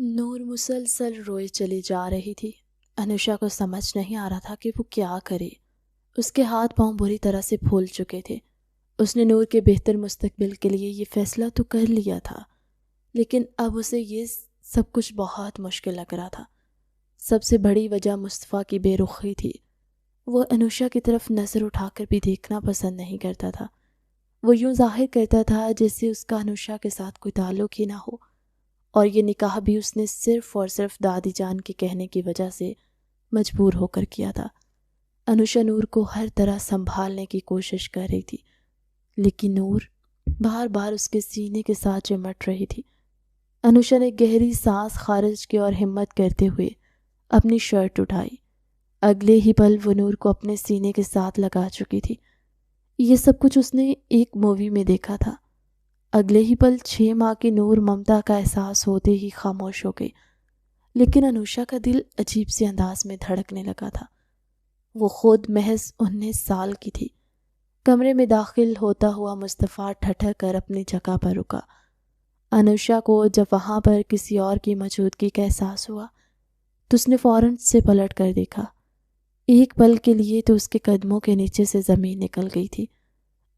نور مسلسل روئے چلی جا رہی تھی۔ انوشا کو سمجھ نہیں آ رہا تھا کہ وہ کیا کرے۔ اس کے ہاتھ پاؤں بری طرح سے پھول چکے تھے۔ اس نے نور کے بہتر مستقبل کے لیے یہ فیصلہ تو کر لیا تھا، لیکن اب اسے یہ سب کچھ بہت مشکل لگ رہا تھا۔ سب سے بڑی وجہ مصطفیٰ کی بے رخی تھی۔ وہ انوشا کی طرف نظر اٹھا کر بھی دیکھنا پسند نہیں کرتا تھا۔ وہ یوں ظاہر کرتا تھا جیسے اس کا انوشا کے ساتھ کوئی تعلق ہی نہ ہو، اور یہ نکاح بھی اس نے صرف اور صرف دادی جان کے کہنے کی وجہ سے مجبور ہو کر کیا تھا۔ انوشا نور کو ہر طرح سنبھالنے کی کوشش کر رہی تھی، لیکن نور بار بار اس کے سینے کے ساتھ چمٹ رہی تھی۔ انوشا نے گہری سانس خارج کی اور ہمت کرتے ہوئے اپنی شرٹ اٹھائی۔ اگلے ہی پل وہ نور کو اپنے سینے کے ساتھ لگا چکی تھی۔ یہ سب کچھ اس نے ایک مووی میں دیکھا تھا۔ اگلے ہی پل 6 ماہ کی نور ممتا کا احساس ہوتے ہی خاموش ہو گئی، لیکن انوشا کا دل عجیب سے انداز میں دھڑکنے لگا تھا۔ وہ خود محض 19 سال کی تھی۔ کمرے میں داخل ہوتا ہوا مصطفیٰ ٹھٹھر کر اپنی جگہ پر رکا۔ انوشا کو جب وہاں پر کسی اور کی موجودگی کا احساس ہوا تو اس نے فوراً سے پلٹ کر دیکھا۔ ایک پل کے لیے تو اس کے قدموں کے نیچے سے زمین نکل گئی تھی۔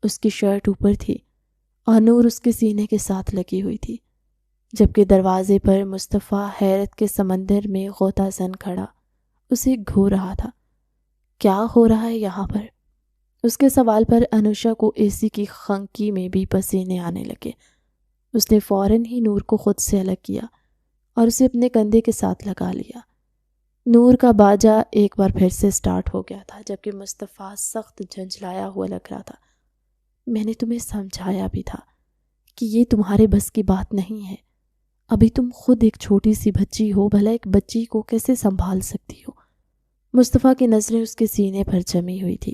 اس کی شرٹ اوپر تھی اور نور اس کے سینے کے ساتھ لگی ہوئی تھی، جبکہ دروازے پر مصطفیٰ حیرت کے سمندر میں غوطہ زن کھڑا اسے گھو رہا تھا۔ کیا ہو رہا ہے یہاں پر؟ اس کے سوال پر انوشا کو اے سی کی خنکی میں بھی پسینے آنے لگے۔ اس نے فوراً ہی نور کو خود سے الگ کیا اور اسے اپنے کندھے کے ساتھ لگا لیا۔ نور کا باجا ایک بار پھر سے سٹارٹ ہو گیا تھا، جبکہ مصطفیٰ سخت جھنجھلایا ہوا لگ رہا تھا۔ میں نے تمہیں سمجھایا بھی تھا کہ یہ تمہارے بس کی بات نہیں ہے۔ ابھی تم خود ایک چھوٹی سی بچی ہو، بھلا ایک بچی کو کیسے سنبھال سکتی ہو؟ مصطفیٰ کی نظریں اس کے سینے پر جمی ہوئی تھی۔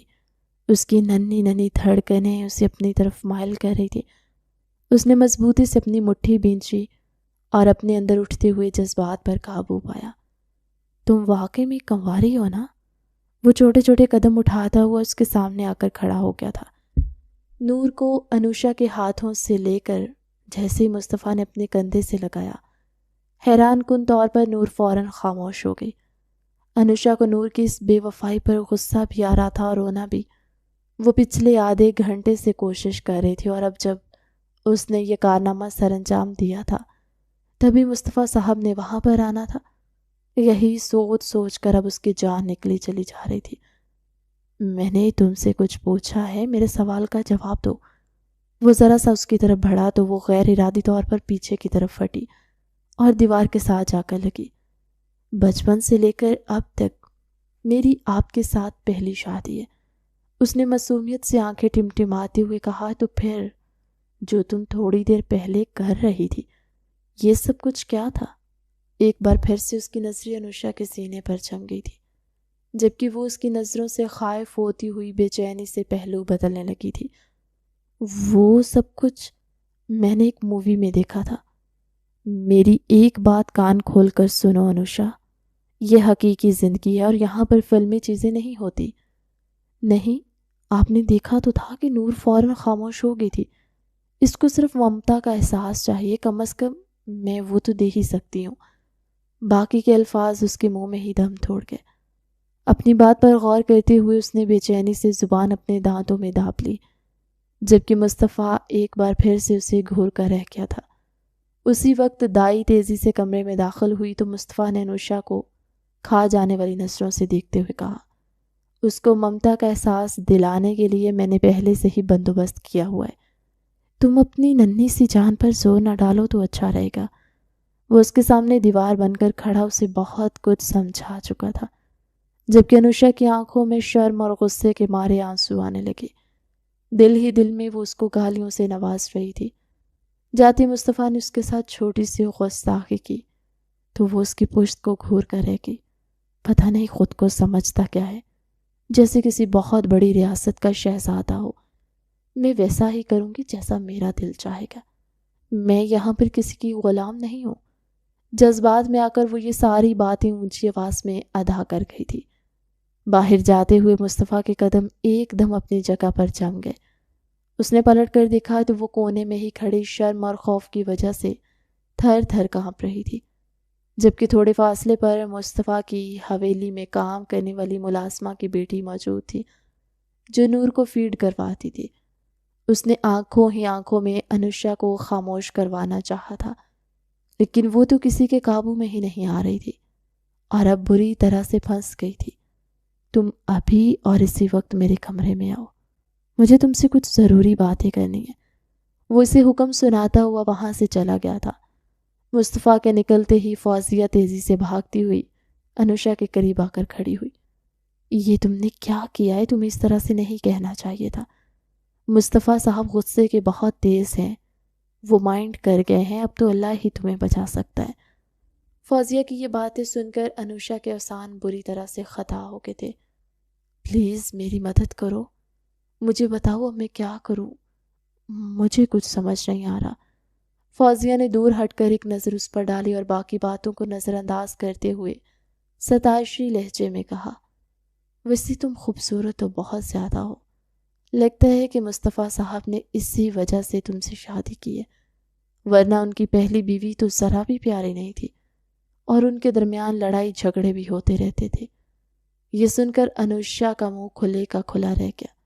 اس کی ننھی ننھی دھڑکنیں اسے اپنی طرف مائل کر رہی تھی۔ اس نے مضبوطی سے اپنی مٹھی بھینچی اور اپنے اندر اٹھتے ہوئے جذبات پر قابو پایا۔ تم واقعی میں کنواری ہو نا؟ وہ چھوٹے چھوٹے قدم اٹھاتا ہوا اس کے سامنے آ کر کھڑا ہو گیا تھا۔ نور کو انوشا کے ہاتھوں سے لے کر جیسے ہی مصطفیٰ نے اپنے کندھے سے لگایا، حیران کن طور پر نور فوراً خاموش ہو گئی۔ انوشا کو نور کی اس بے وفائی پر غصہ بھی آ رہا تھا اور رونا بھی۔ وہ پچھلے آدھے گھنٹے سے کوشش کر رہی تھی، اور اب جب اس نے یہ کارنامہ سر انجام دیا تھا تبھی مصطفیٰ صاحب نے وہاں پر آنا تھا۔ یہی سوچ سوچ کر اب اس کی جان نکلی چلی جا رہی تھی۔ میں نے تم سے کچھ پوچھا ہے، میرے سوال کا جواب دو۔ وہ ذرا سا اس کی طرف بڑھا تو وہ غیر ارادی طور پر پیچھے کی طرف پھٹی اور دیوار کے ساتھ جا کر لگی۔ بچپن سے لے کر اب تک میری آپ کے ساتھ پہلی شادی ہے، اس نے معصومیت سے آنکھیں ٹمٹماتے ہوئے کہا۔ تو پھر جو تم تھوڑی دیر پہلے کر رہی تھی، یہ سب کچھ کیا تھا؟ ایک بار پھر سے اس کی نظریں انوشا کے سینے پر جم گئی تھی، جبکہ وہ اس کی نظروں سے خائف ہوتی ہوئی بے چینی سے پہلو بدلنے لگی تھی۔ وہ سب کچھ میں نے ایک مووی میں دیکھا تھا۔ میری ایک بات کان کھول کر سنو انوشا، یہ حقیقی زندگی ہے اور یہاں پر فلمی چیزیں نہیں ہوتی۔ نہیں، آپ نے دیکھا تو تھا کہ نور فوراً خاموش ہو گئی تھی۔ اس کو صرف ممتا کا احساس چاہیے، کم از کم میں وہ تو دے ہی سکتی ہوں۔ باقی کے الفاظ اس کے منہ میں ہی دم توڑ گئے۔ اپنی بات پر غور کرتے ہوئے اس نے بے چینی سے زبان اپنے دانتوں میں داب لی، جبکہ مصطفیٰ ایک بار پھر سے اسے گھور کر رہ گیا تھا۔ اسی وقت دائی تیزی سے کمرے میں داخل ہوئی تو مصطفیٰ نے انوشا کو کھا جانے والی نظروں سے دیکھتے ہوئے کہا، اس کو ممتا کا احساس دلانے کے لیے میں نے پہلے سے ہی بندوبست کیا ہوا ہے۔ تم اپنی ننھی سی جان پر زور نہ ڈالو تو اچھا رہے گا۔ وہ اس کے سامنے دیوار بن کر کھڑا اسے بہت کچھ سمجھا چکا تھا، جبکہ انوشا کی آنکھوں میں شرم اور غصے کے مارے آنسو آنے لگے۔ دل ہی دل میں وہ اس کو گالیوں سے نواز رہی تھی۔ جاتی مصطفیٰ نے اس کے ساتھ چھوٹی سی گستاخی کی تو وہ اس کی پشت کو گھور کر رہ گئی۔ پتہ نہیں خود کو سمجھتا کیا ہے، جیسے کسی بہت بڑی ریاست کا شہزادہ ہو۔ میں ویسا ہی کروں گی جیسا میرا دل چاہے گا، میں یہاں پر کسی کی غلام نہیں ہوں۔ جذبات میں آ کر وہ یہ ساری باتیں اونچی آواز میں ادا کر گئی تھی۔ باہر جاتے ہوئے مصطفیٰ کے قدم ایک دم اپنی جگہ پر جم گئے۔ اس نے پلٹ کر دیکھا تو وہ کونے میں ہی کھڑی شرم اور خوف کی وجہ سے تھر تھر کانپ رہی تھی۔ جبکہ تھوڑے فاصلے پر مصطفیٰ کی حویلی میں کام کرنے والی ملازمہ کی بیٹی موجود تھی جو نور کو فیڈ کرواتی تھی۔ اس نے آنکھوں ہی آنکھوں میں انوشا کو خاموش کروانا چاہا تھا، لیکن وہ تو کسی کے قابو میں ہی نہیں آ رہی تھی اور اب بری طرح سے پھنس گئی تھی۔ تم ابھی اور اسی وقت میرے کمرے میں آؤ، مجھے تم سے کچھ ضروری باتیں کرنی ہیں۔ وہ اسے حکم سناتا ہوا وہاں سے چلا گیا تھا۔ مصطفیٰ کے نکلتے ہی فوزیہ تیزی سے بھاگتی ہوئی انوشا کے قریب آ کر کھڑی ہوئی۔ یہ تم نے کیا کیا ہے؟ تمہیں اس طرح سے نہیں کہنا چاہیے تھا۔ مصطفیٰ صاحب غصے کے بہت تیز ہیں، وہ مائنڈ کر گئے ہیں، اب تو اللہ ہی تمہیں بچا سکتا ہے۔ فوزیہ کی یہ باتیں سن کر انوشا کے احسان بری طرح سے خطا ہو گئے تھے۔ پلیز میری مدد کرو، مجھے بتاؤ اب میں کیا کروں، مجھے کچھ سمجھ نہیں آ رہا۔ فوزیہ نے دور ہٹ کر ایک نظر اس پر ڈالی اور باقی باتوں کو نظر انداز کرتے ہوئے ستائشی لہجے میں کہا، ویسے تم خوبصورت تو بہت زیادہ ہو، لگتا ہے کہ مصطفیٰ صاحب نے اسی وجہ سے تم سے شادی کی ہے، ورنہ ان کی پہلی بیوی تو ذرا بھی پیاری نہیں تھی اور ان کے درمیان لڑائی جھگڑے بھی ہوتے رہتے تھے۔ یہ سن کر انوشا کا منہ کھلے کا کھلا رہ گیا۔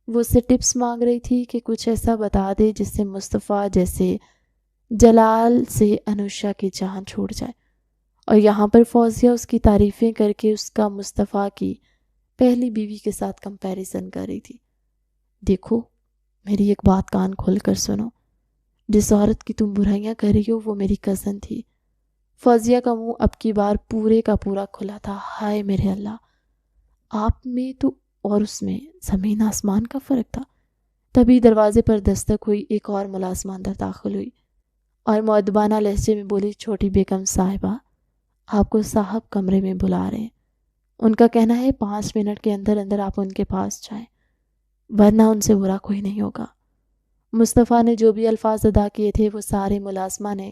وہ اس سے ٹپس مانگ رہی تھی کہ کچھ ایسا بتا دے جس سے مصطفیٰ جیسے جلال سے انوشا کی جان چھوٹ جائے، اور یہاں پر فوزیہ اس کی تعریفیں کر کے اس کا مصطفیٰ کی پہلی بیوی کے ساتھ کمپیریزن کر رہی تھی۔ دیکھو میری ایک بات کان کھول کر سنو، جس عورت کی تم برائیاں کر رہی ہو وہ میری کزن تھی۔ فوزیہ کا منہ اب کی بار پورے کا پورا کھلا تھا۔ ہائے میرے اللہ، آپ میں تو اور اس میں زمین آسمان کا فرق تھا۔ تبھی دروازے پر دستک ہوئی، ایک اور ملازمہ اندر داخل ہوئی اور مؤدبانہ لہجے میں بولی، چھوٹی بیگم صاحبہ، آپ کو صاحب کمرے میں بلا رہے ہیں، ان کا کہنا ہے 5 منٹ کے اندر اندر آپ ان کے پاس جائیں، ورنہ ان سے برا کوئی نہیں ہوگا۔ مصطفیٰ نے جو بھی الفاظ ادا کیے تھے وہ سارے ملازمہ نے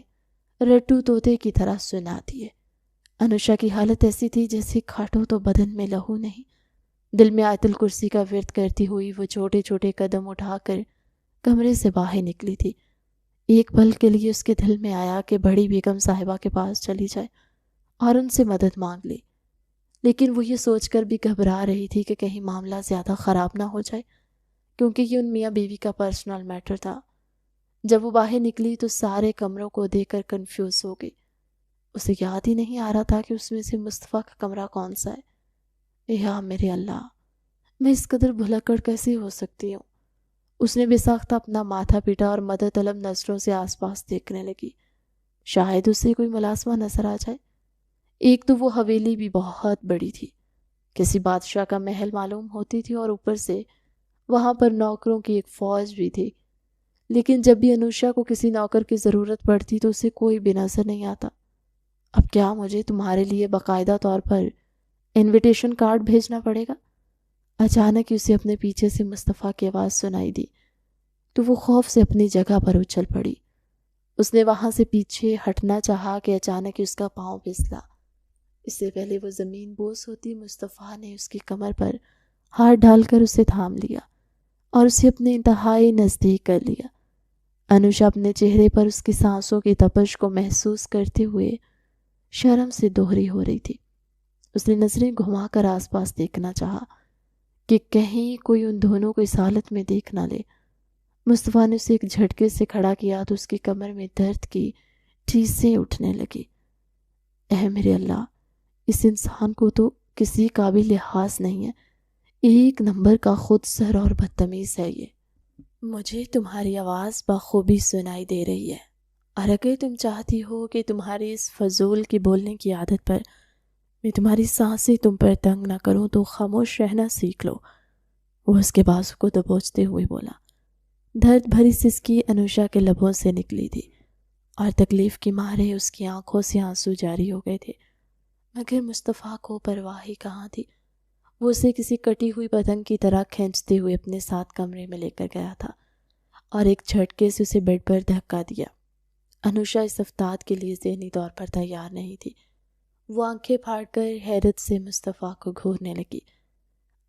رٹو طوطے کی طرح سنا دیے۔ انوشا کی حالت ایسی تھی جیسے کھاٹو تو بدن میں لہو نہیں۔ دل میں آیت الکرسی کا ورد کرتی ہوئی وہ چھوٹے چھوٹے قدم اٹھا کر کمرے سے باہر نکلی تھی۔ ایک پل کے لیے اس کے دل میں آیا کہ بڑی بیگم صاحبہ کے پاس چلی جائے اور ان سے مدد مانگ لی، لیکن وہ یہ سوچ کر بھی گھبرا رہی تھی کہ کہیں معاملہ زیادہ خراب نہ ہو جائے، کیونکہ یہ ان میاں بیوی کا پرسنل میٹر تھا۔ جب وہ باہر نکلی تو سارے کمروں کو دیکھ کر کنفیوز ہو گئی۔ اسے یاد ہی نہیں آ رہا تھا کہ اس میں سے مصطفیٰ کا کمرہ کون سا ہے۔ یا میرے اللہ، میں اس قدر بھلکڑ کیسے ہو سکتی ہوں؟ اس نے بے ساختہ اپنا ماتھا پیٹا اور مدد طلب نظروں سے آس پاس دیکھنے لگی، شاید اسے کوئی ملازمہ نظر آ جائے۔ ایک تو وہ حویلی بھی بہت بڑی تھی، کسی بادشاہ کا محل معلوم ہوتی تھی، اور اوپر سے وہاں پر نوکروں کی ایک فوج بھی تھی، لیکن جب بھی انوشا کو کسی نوکر کی ضرورت پڑتی تو اسے کوئی بھی نظر نہیں آتا۔ اب کیا مجھے تمہارے لیے باقاعدہ طور پر انویٹیشن کارڈ بھیجنا پڑے گا؟ اچانک اسے اپنے پیچھے سے مصطفیٰ کی آواز سنائی دی تو وہ خوف سے اپنی جگہ پر اچھل پڑی۔ اس نے وہاں سے پیچھے ہٹنا چاہا کہ اچانک اس کا پاؤں پھسلا۔ اس سے پہلے وہ زمین بوس ہوتی، مصطفیٰ نے اس کی کمر پر ہاتھ ڈال کر اسے تھام لیا اور اسے اپنے انتہائی نزدیک کر لیا۔ انوشا اپنے چہرے پر اس کی سانسوں کی تپش کو محسوس کرتے ہوئے شرم سے دوہری ہو رہی تھی۔ اس نے نظریں گھما کر آس پاس دیکھنا چاہا کہ کہیں کوئی ان دونوں کو اس حالت میں دیکھ نہ لے۔ مصطفیٰ نے اسے ایک جھٹکے سے کھڑا کیا تو اس کی کمر میں درد کی ٹھیسیں اٹھنے لگی۔ اے میرے اللہ، اس انسان کو تو کسی قابل لحاظ نہیں ہے، ایک نمبر کا خود سر اور بدتمیز ہے یہ۔ مجھے تمہاری آواز بخوبی سنائی دے رہی ہے، اور اگر تم چاہتی ہو کہ تمہاری اس فضول کی بولنے کی عادت پر میں تمہاری سانسیں تم پر تنگ نہ کروں تو خاموش رہنا سیکھ لو۔ وہ اس کے بازو کو دبوچتے ہوئے بولا۔ درد بھری سسکی انوشا کے لبوں سے نکلی تھی اور تکلیف کی مارے اس کی آنکھوں سے آنسو جاری ہو گئے تھے، مگر مصطفیٰ کو پرواہ ہی کہاں تھی۔ وہ اسے کسی کٹی ہوئی پتنگ کی طرح کھینچتے ہوئے اپنے ساتھ کمرے میں لے کر گیا تھا اور ایک جھٹکے سے اسے بیڈ پر دھکا دیا۔ انوشا اس افتاد کے لیے ذہنی طور پر تیار نہیں تھی۔ وہ آنکھیں پھاڑ کر حیرت سے مصطفیٰ کو گھورنے لگی۔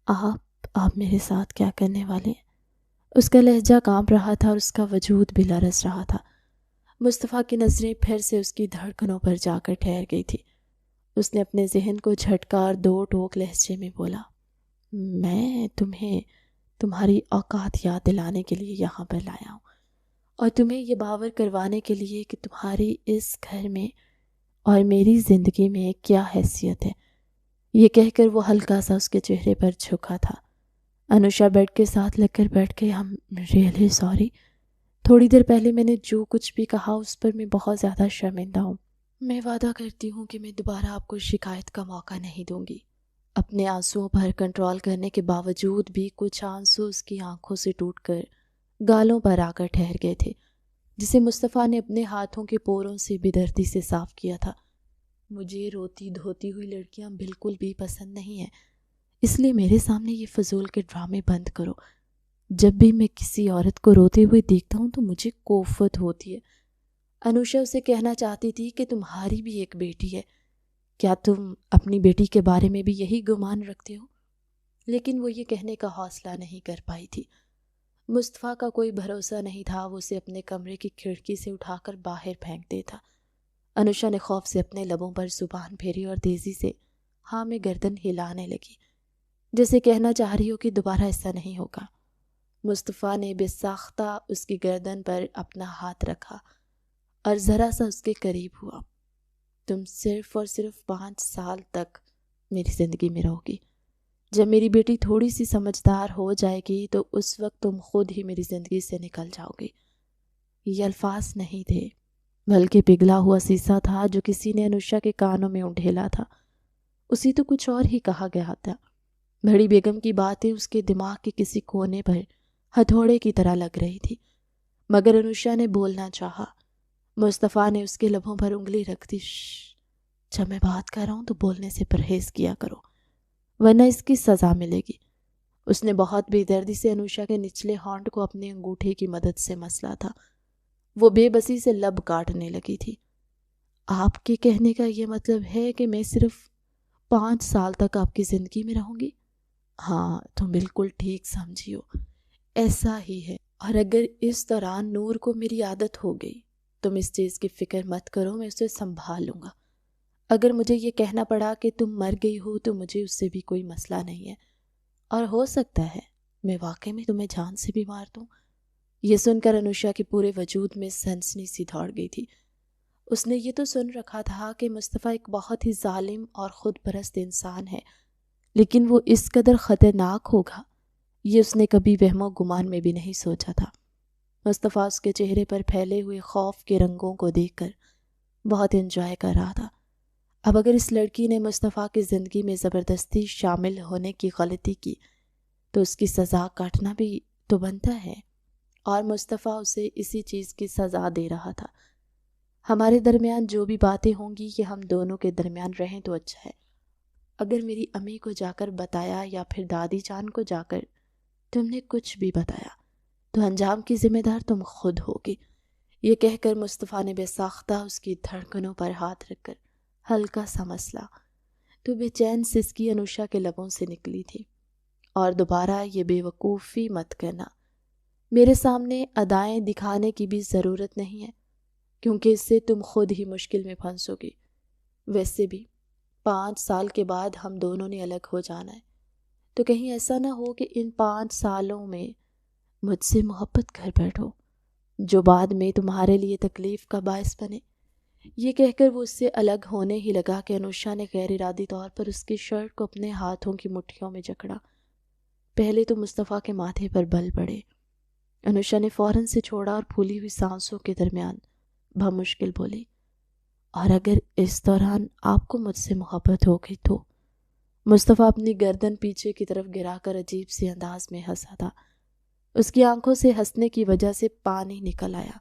آپ میرے ساتھ کیا کرنے والے ہیں؟ اس کا لہجہ کانپ رہا تھا اور اس کا وجود بھی لرز رہا تھا۔ مصطفیٰ کی نظریں پھر سے اس کی دھڑکنوں پر جا کر ٹھہر گئی تھی۔ اس نے اپنے ذہن کو جھٹکا اور دو ٹوک لہجے میں بولا، میں تمہیں تمہاری اوقات یاد دلانے کے لیے یہاں پر لایا ہوں، اور تمہیں یہ باور کروانے کے لیے کہ تمہاری اس گھر میں اور میری زندگی میں کیا حیثیت ہے۔ یہ کہہ کر وہ ہلکا سا اس کے چہرے پر جھکا تھا۔ انوشا بیڈ کے ساتھ لگ کر بیٹھ کے، ہم ریئلی سوری، تھوڑی دیر پہلے میں نے جو کچھ بھی کہا اس پر میں بہت زیادہ شرمندہ ہوں۔ میں وعدہ کرتی ہوں کہ میں دوبارہ آپ کو شکایت کا موقع نہیں دوں گی۔ اپنے آنسوؤں پر کنٹرول کرنے کے باوجود بھی کچھ آنسو اس کی آنکھوں سے ٹوٹ کر گالوں پر آ کر ٹھہر گئے تھے، جسے مصطفیٰ نے اپنے ہاتھوں کے پوروں سے بےدردی سے صاف کیا تھا۔ مجھے روتی دھوتی ہوئی لڑکیاں بالکل بھی پسند نہیں ہیں، اس لیے میرے سامنے یہ فضول کے ڈرامے بند کرو۔ جب بھی میں کسی عورت کو روتے ہوئے دیکھتا ہوں تو مجھے کوفت ہوتی ہے۔ انوشا اسے کہنا چاہتی تھی کہ تمہاری بھی ایک بیٹی ہے، کیا تم اپنی بیٹی کے بارے میں بھی یہی گمان رکھتے ہو؟ لیکن وہ یہ کہنے کا حوصلہ نہیں کر پائی تھی۔ مصطفیٰ کا کوئی بھروسہ نہیں تھا، وہ اسے اپنے کمرے کی کھڑکی سے اٹھا کر باہر پھینک دیتا۔ انوشا نے خوف سے اپنے لبوں پر زبان پھیری اور تیزی سے ہاں میں گردن ہلانے لگی، جیسے کہنا چاہ رہی ہو کہ دوبارہ ایسا نہیں ہوگا۔ مصطفیٰ نے بے ساختہ اس کی گردن پر اپنا ہاتھ رکھا اور ذرا سا اس کے قریب ہوا۔ تم صرف اور صرف 5 سال تک میری زندگی میں رہو گی۔ جب میری بیٹی تھوڑی سی سمجھدار ہو جائے گی تو اس وقت تم خود ہی میری زندگی سے نکل جاؤ گی۔ یہ الفاظ نہیں تھے، بلکہ پگھلا ہوا سیسا تھا جو کسی نے انوشا کے کانوں میں انڈھیلا تھا۔ اسی تو کچھ اور ہی کہا گیا تھا۔ بڑی بیگم کی باتیں اس کے دماغ کے کسی کونے پر ہتھوڑے کی طرح لگ رہی تھی، مگر انوشا نے بولنا چاہا۔ مصطفیٰ نے اس کے لبوں پر انگلی رکھ دی۔ جب میں بات کر رہا ہوں تو بولنے سے پرہیز کیا کرو، ورنہ اس کی سزا ملے گی۔ اس نے بہت بے دردی سے انوشا کے نچلے ہونٹ کو اپنے انگوٹھے کی مدد سے مسلا تھا۔ وہ بے بسی سے لب کاٹنے لگی تھی۔ آپ کے کہنے کا یہ مطلب ہے کہ میں صرف 5 سال تک آپ کی زندگی میں رہوں گی؟ ہاں، تم بالکل ٹھیک سمجھی ہو، ایسا ہی ہے۔ اور اگر اس دوران نور کو میری عادت ہو گئی، تم اس چیز کی فکر مت کرو، میں اسے سنبھال لوں گا۔ اگر مجھے یہ کہنا پڑا کہ تم مر گئی ہو تو مجھے اس سے بھی کوئی مسئلہ نہیں ہے، اور ہو سکتا ہے میں واقعی میں تمہیں جان سے بھی مار دوں۔ یہ سن کر انوشا کے پورے وجود میں سنسنی سی دوڑ گئی تھی۔ اس نے یہ تو سن رکھا تھا کہ مصطفیٰ ایک بہت ہی ظالم اور خود پرست انسان ہے، لیکن وہ اس قدر خطرناک ہوگا یہ اس نے کبھی وہم و گمان میں بھی نہیں سوچا تھا۔ مصطفیٰ اس کے چہرے پر پھیلے ہوئے خوف کے رنگوں کو دیکھ کر بہت انجوائے کر رہا تھا۔ اب اگر اس لڑکی نے مصطفیٰ کی زندگی میں زبردستی شامل ہونے کی غلطی کی تو اس کی سزا کاٹنا بھی تو بنتا ہے، اور مصطفیٰ اسے اسی چیز کی سزا دے رہا تھا۔ ہمارے درمیان جو بھی باتیں ہوں گی یہ ہم دونوں کے درمیان رہیں تو اچھا ہے۔ اگر میری امی کو جا کر بتایا یا پھر دادی جان کو جا کر تم نے کچھ بھی بتایا تو انجام کی ذمہ دار تم خود ہوگی۔ یہ کہہ کر مصطفیٰ نے بے ساختہ اس کی دھڑکنوں پر ہاتھ رکھ کر ہلکا سا مسلا تو بے چین سسکی انوشا کے لبوں سے نکلی تھی۔ اور دوبارہ یہ بے وقوفی مت کرنا، میرے سامنے ادائیں دکھانے کی بھی ضرورت نہیں ہے، کیونکہ اس سے تم خود ہی مشکل میں پھنسو گی۔ ویسے بھی 5 سال کے بعد ہم دونوں نے الگ ہو جانا ہے، تو کہیں ایسا نہ ہو کہ ان 5 سالوں میں مجھ سے محبت کر بیٹھو جو بعد میں تمہارے لیے تکلیف کا باعث بنے۔ یہ کہہ کر وہ اس سے الگ ہونے ہی لگا کہ انوشا نے غیر ارادی طور پر اس کی شرٹ کو اپنے ہاتھوں کی مٹھیوں میں جکڑا۔ پہلے تو مصطفیٰ کے ماتھے پر بل پڑے۔ انوشا نے فوراً سے چھوڑا اور پھولی ہوئی سانسوں کے درمیان بمشکل بولی، اور اگر اس دوران آپ کو مجھ سے محبت ہو گئی تو؟ مصطفیٰ اپنی گردن پیچھے کی طرف گرا کر عجیب سے انداز میں ہنسا تھا۔ اس کی آنکھوں سے ہنسنے کی وجہ سے پانی نکل آیا۔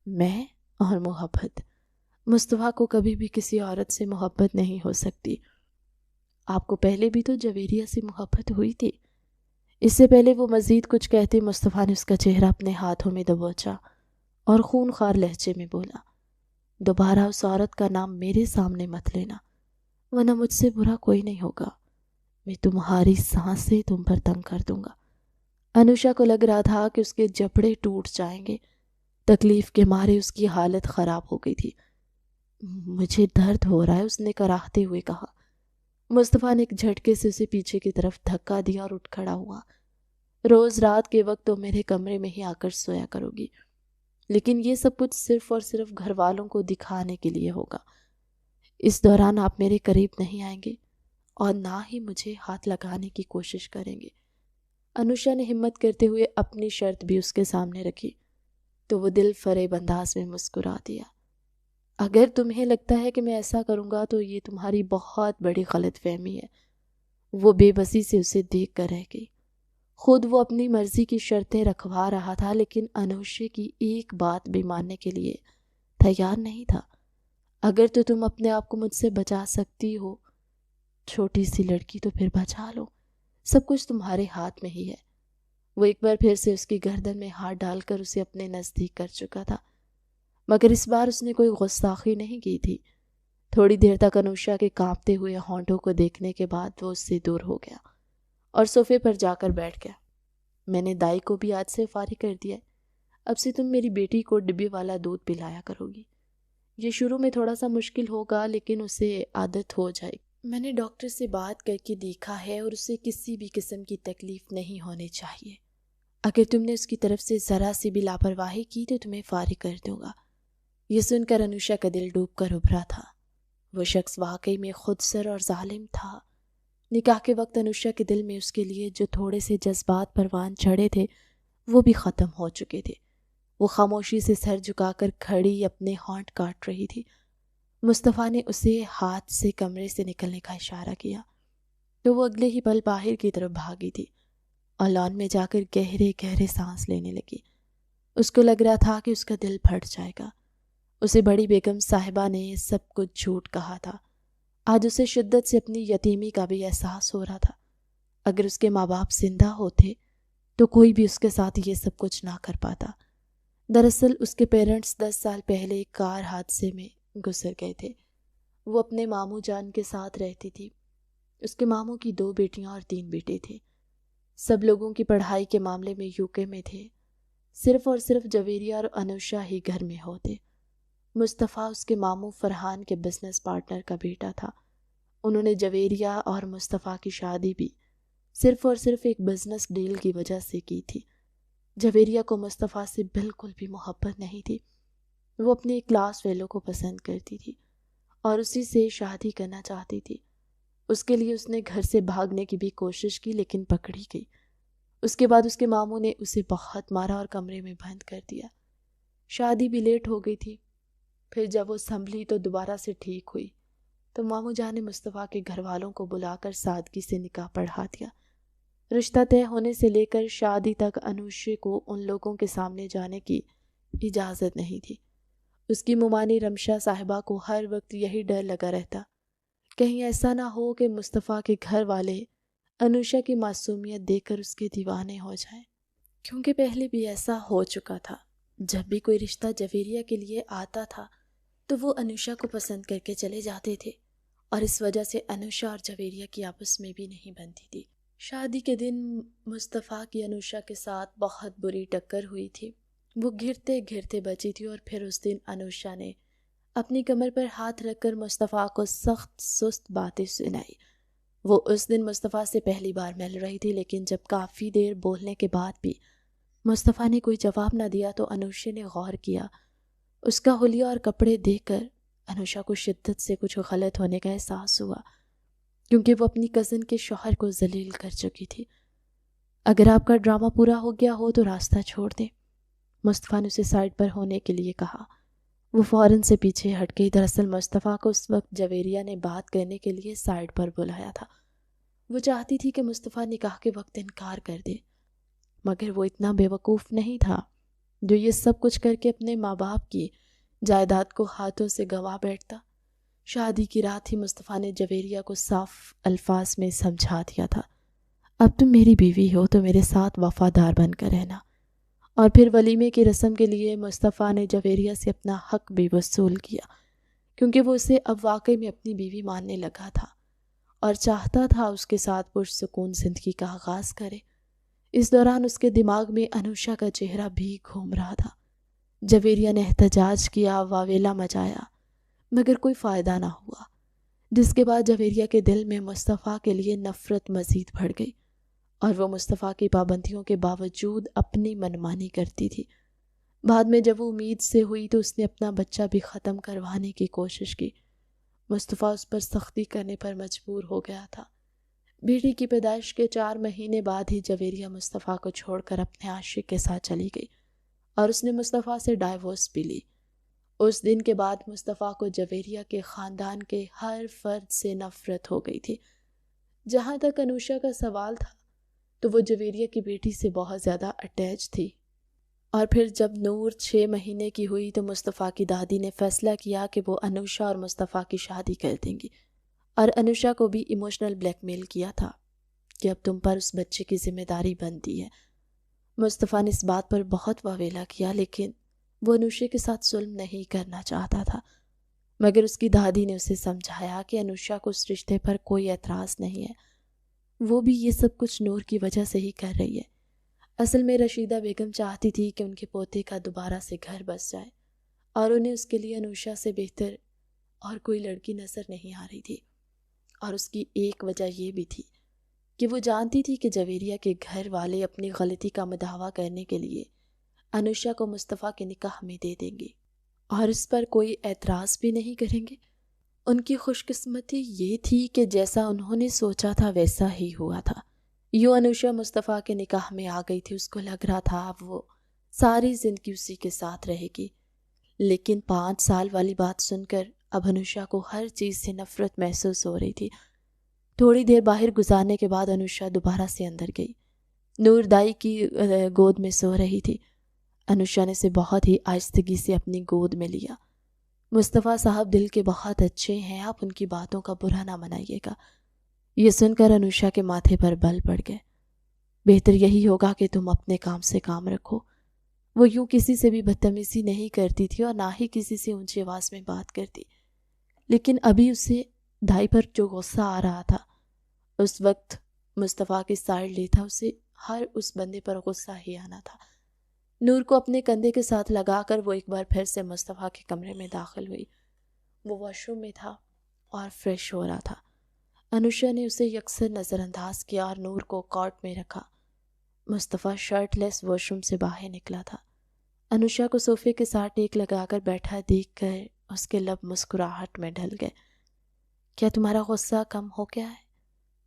میں اور محبت؟ مصطفیٰ کو کبھی بھی کسی عورت سے محبت نہیں ہو سکتی۔ آپ کو پہلے بھی تو جویریہ سے محبت ہوئی تھی۔ اس سے پہلے وہ مزید کچھ کہتے مصطفیٰ نے اس کا چہرہ اپنے ہاتھوں میں دبوچا اور خونخوار لہجے میں بولا، دوبارہ اس عورت کا نام میرے سامنے مت لینا، ورنہ مجھ سے برا کوئی نہیں ہوگا۔ میں تمہاری سانسیں تم پر تنگ کر دوں گا۔ انوشا کو لگ رہا تھا کہ اس کے جبڑے ٹوٹ جائیں گے۔ تکلیف کے مارے اس کی حالت خراب ہو گئی تھی۔ مجھے درد ہو رہا ہے، اس نے کراہتے ہوئے کہا۔ مصطفیٰ نے ایک جھٹکے سے اسے پیچھے کی طرف دھکا دیا اور اٹھ کھڑا ہوا۔ روز رات کے وقت تو میرے کمرے میں ہی آ کر سویا کرو گی، لیکن یہ سب کچھ صرف اور صرف گھر والوں کو دکھانے کے لیے ہوگا۔ اس دوران آپ میرے قریب نہیں آئیں گے اور نہ ہی مجھے ہاتھ لگانے کی کوشش کریں گے۔ انوشا نے ہمت کرتے ہوئے اپنی شرط بھی اس کے سامنے رکھی تو وہ دل فریب انداز میں مسکرا دیا۔ اگر تمہیں لگتا ہے کہ میں ایسا کروں گا تو یہ تمہاری بہت بڑی غلط فہمی ہے۔ وہ بے بسی سے اسے دیکھ کر رہ گئی۔ خود وہ اپنی مرضی کی شرطیں رکھوا رہا تھا، لیکن انوشے کی ایک بات بھی ماننے کے لیے تیار نہیں تھا۔ اگر تو تم اپنے آپ کو مجھ سے بچا سکتی ہو چھوٹی سی لڑکی، تو پھر بچا لو، سب کچھ تمہارے ہاتھ میں ہی ہے۔ وہ ایک بار پھر سے اس کی گردن میں ہاتھ ڈال کر اسے اپنے نزدیک کر چکا تھا، مگر اس بار اس نے کوئی گستاخی نہیں کی تھی۔ تھوڑی دیر تک انوشا کے کانپتے ہوئے ہونٹوں کو دیکھنے کے بعد وہ اس سے دور ہو گیا اور صوفے پر جا کر بیٹھ گیا۔ میں نے دائی کو بھی آج سے فارغ کر دیا ہے، اب سے تم میری بیٹی کو ڈبے والا دودھ پلایا کرو گی۔ یہ شروع میں تھوڑا سا مشکل ہوگا، لیکن اسے عادت ہو جائے گی۔ میں نے ڈاکٹر سے بات کر کے دیکھا ہے اور اسے کسی بھی قسم کی تکلیف نہیں ہونی چاہیے۔ اگر تم نے اس کی طرف سے ذرا سی بھی لاپرواہی کی تو تمہیں فارغ کر دوں گا۔ یہ سن کر انوشا کا دل ڈوب کر ابھرا تھا۔ وہ شخص واقعی میں خودسر اور ظالم تھا۔ نکاح کے وقت انوشا کے دل میں اس کے لیے جو تھوڑے سے جذبات پروان چڑھے تھے وہ بھی ختم ہو چکے تھے۔ وہ خاموشی سے سر جھکا کر کھڑی اپنے ہونٹ کاٹ رہی تھی۔ مصطفیٰ نے اسے ہاتھ سے کمرے سے نکلنے کا اشارہ کیا تو وہ اگلے ہی پل باہر کی طرف بھاگی تھی اور لان میں جا کر گہرے گہرے سانس لینے لگی۔ اس کو لگ رہا تھا کہ اس کا دل پھٹ جائے گا۔ اسے بڑی بیگم صاحبہ نے سب کچھ جھوٹ کہا تھا۔ آج اسے شدت سے اپنی یتیمی کا بھی احساس ہو رہا تھا۔ اگر اس کے ماں باپ زندہ ہوتے تو کوئی بھی اس کے ساتھ یہ سب کچھ نہ کر پاتا۔ دراصل اس کے پیرنٹس 10 سال پہلے ایک کار حادثے میں گزر گئے تھے۔ وہ اپنے ماموں جان کے ساتھ رہتی تھی۔ اس کے ماموں کی 2 بیٹیاں اور 3 بیٹے تھے۔ سب لوگوں کی پڑھائی کے معاملے میں UK میں تھے۔ صرف اور صرف جویریہ اور انوشا ہی گھر میں ہوتے۔ مصطفیٰ اس کے ماموں فرحان کے بزنس پارٹنر کا بیٹا تھا۔ انہوں نے جویریہ اور مصطفیٰ کی شادی بھی صرف اور صرف ایک بزنس ڈیل کی وجہ سے کی تھی۔ جویریہ کو مصطفیٰ سے بالکل بھی محبت نہیں تھی۔ وہ اپنے کلاس فیلو کو پسند کرتی تھی اور اسی سے شادی کرنا چاہتی تھی۔ اس کے لیے اس نے گھر سے بھاگنے کی بھی کوشش کی، لیکن پکڑی گئی۔ اس کے بعد اس کے ماموں نے اسے بہت مارا اور کمرے میں بند کر دیا۔ شادی بھی لیٹ ہو گئی تھی۔ پھر جب وہ سنبھلی تو دوبارہ سے ٹھیک ہوئی تو ماموں جان نے مصطفیٰ کے گھر والوں کو بلا کر سادگی سے نکاح پڑھا دیا۔ رشتہ طے ہونے سے لے کر شادی تک انوشے کو ان لوگوں کے سامنے جانے کی اجازت نہیں تھی۔ اس کی ممانی رمشا صاحبہ کو ہر وقت یہی ڈر لگا رہتا، کہیں ایسا نہ ہو کہ مصطفیٰ کے گھر والے انوشا کی معصومیت دیکھ کر اس کے دیوانے ہو جائیں، کیونکہ پہلے بھی ایسا ہو چکا تھا۔ جب بھی کوئی رشتہ جویریہ کے لیے آتا تھا تو وہ انوشا کو پسند کر کے چلے جاتے تھے، اور اس وجہ سے انوشا اور جویریہ کی آپس میں بھی نہیں بنتی تھی۔ شادی کے دن مصطفیٰ کی انوشا کے ساتھ بہت بری ٹکر ہوئی تھی۔ وہ گرتے گرتے بچی تھی، اور پھر اس دن انوشا نے اپنی کمر پر ہاتھ رکھ کر مصطفیٰ کو سخت سست باتیں سنائی۔ وہ اس دن مصطفیٰ سے پہلی بار مل رہی تھی، لیکن جب کافی دیر بولنے کے بعد بھی مصطفیٰ نے کوئی جواب نہ دیا تو انوشا نے غور کیا۔ اس کا حلیہ اور کپڑے دیکھ کر انوشا کو شدت سے کچھ غلط ہونے کا احساس ہوا، کیونکہ وہ اپنی کزن کے شوہر کو ذلیل کر چکی تھی۔ اگر آپ کا ڈرامہ پورا ہو گیا ہو تو راستہ چھوڑ دیں، مصطفیٰ نے اسے سائڈ پر ہونے کے لیے کہا۔ وہ فوراً سے پیچھے ہٹ گئی۔ دراصل مصطفیٰ کو اس وقت جویریہ نے بات کرنے کے لیے سائڈ پر بلایا تھا۔ وہ چاہتی تھی کہ مصطفیٰ نکاح کے وقت انکار کر دے، مگر وہ اتنا بے وقوف نہیں تھا جو یہ سب کچھ کر کے اپنے ماں باپ کی جائیداد کو ہاتھوں سے گنوا بیٹھتا۔ شادی کی رات ہی مصطفیٰ نے جویریہ کو صاف الفاظ میں سمجھا دیا تھا، اب تم میری بیوی ہو تو میرے ساتھ وفادار بن کر رہنا۔ اور پھر ولیمے کی رسم کے لیے مصطفیٰ نے جویریہ سے اپنا حق بھی وصول کیا، کیونکہ وہ اسے اب واقعی میں اپنی بیوی ماننے لگا تھا اور چاہتا تھا اس کے ساتھ پرسکون زندگی کا آغاز کرے۔ اس دوران اس کے دماغ میں انوشا کا چہرہ بھی گھوم رہا تھا، جویریہ نے احتجاج کیا، واویلا مچایا، مگر کوئی فائدہ نہ ہوا، جس کے بعد جویریہ کے دل میں مصطفیٰ کے لیے نفرت مزید بڑھ گئی اور وہ مصطفیٰ کی پابندیوں کے باوجود اپنی منمانی کرتی تھی۔ بعد میں جب وہ امید سے ہوئی تو اس نے اپنا بچہ بھی ختم کروانے کی کوشش کی۔ مصطفیٰ اس پر سختی کرنے پر مجبور ہو گیا تھا۔ بیٹی کی پیدائش کے 4 مہینے بعد ہی جویریہ مصطفیٰ کو چھوڑ کر اپنے عاشق کے ساتھ چلی گئی اور اس نے مصطفیٰ سے ڈائیورس بھی لی۔ اس دن کے بعد مصطفیٰ کو جویریہ کے خاندان کے ہر فرد سے نفرت ہو گئی تھی۔ جہاں تک انوشا کا سوال تھا تو وہ جویریہ کی بیٹی سے بہت زیادہ اٹیچ تھی، اور پھر جب نور 6 مہینے کی ہوئی تو مصطفیٰ کی دادی نے فیصلہ کیا کہ وہ انوشا اور مصطفیٰ کی شادی کر دیں گی، اور انوشا کو بھی ایموشنل بلیک میل کیا تھا کہ اب تم پر اس بچے کی ذمہ داری بنتی ہے۔ مصطفیٰ نے اس بات پر بہت واویلا کیا، لیکن وہ انوشا کے ساتھ ظلم نہیں کرنا چاہتا تھا، مگر اس کی دادی نے اسے سمجھایا کہ انوشا کو اس رشتے پر کوئی اعتراض نہیں ہے، وہ بھی یہ سب کچھ نور کی وجہ سے ہی کر رہی ہے۔ اصل میں رشیدہ بیگم چاہتی تھی کہ ان کے پوتے کا دوبارہ سے گھر بس جائے، اور انہیں اس کے لیے انوشا سے بہتر اور کوئی لڑکی نظر نہیں آ رہی تھی، اور اس کی ایک وجہ یہ بھی تھی کہ وہ جانتی تھی کہ جویریہ کے گھر والے اپنی غلطی کا مداوع کرنے کے لیے انوشا کو مصطفیٰ کے نکاح میں دے دیں گے اور اس پر کوئی اعتراض بھی نہیں کریں گے۔ ان کی خوش قسمتی یہ تھی کہ جیسا انہوں نے سوچا تھا ویسا ہی ہوا تھا۔ یوں انوشا مصطفیٰ کے نکاح میں آ گئی تھی۔ اس کو لگ رہا تھا اب وہ ساری زندگی اسی کے ساتھ رہے گی، لیکن 5 سال والی بات سن کر اب انوشا کو ہر چیز سے نفرت محسوس ہو رہی تھی۔ تھوڑی دیر باہر گزارنے کے بعد انوشا دوبارہ سے اندر گئی۔ نور دائی کی گود میں سو رہی تھی۔ انوشا نے اسے بہت ہی آہستگی سے اپنی گود میں لیا۔ مصطفیٰ صاحب دل کے بہت اچھے ہیں، آپ ان کی باتوں کا برا نہ منائیے گا۔ یہ سن کر انوشا کے ماتھے پر بل پڑ گئے۔ بہتر یہی ہوگا کہ تم اپنے کام سے کام رکھو۔ وہ یوں کسی سے بھی بدتمیزی نہیں کرتی تھی اور نہ ہی کسی سے اونچی آواز میں بات کرتی، لیکن ابھی اسے دائی پر جو غصہ آ رہا تھا، اس وقت مصطفیٰ کی سائڈ لے تھا، اسے ہر اس بندے پر غصہ ہی آنا تھا۔ نور کو اپنے کندھے کے ساتھ لگا کر وہ ایک بار پھر سے مصطفیٰ کے کمرے میں داخل ہوئی۔ وہ واش روم میں تھا اور فریش ہو رہا تھا۔ انوشا نے اسے یکسر نظر انداز کیا اور نور کو کارٹ میں رکھا۔ مصطفیٰ شرٹ لیس واش روم سے باہر نکلا تھا۔ انوشا کو صوفے کے ساتھ ٹیک لگا کر بیٹھا دیکھ کر اس کے لب مسکراہٹ میں ڈھل گئے۔ کیا تمہارا غصہ کم ہو گیا ہے؟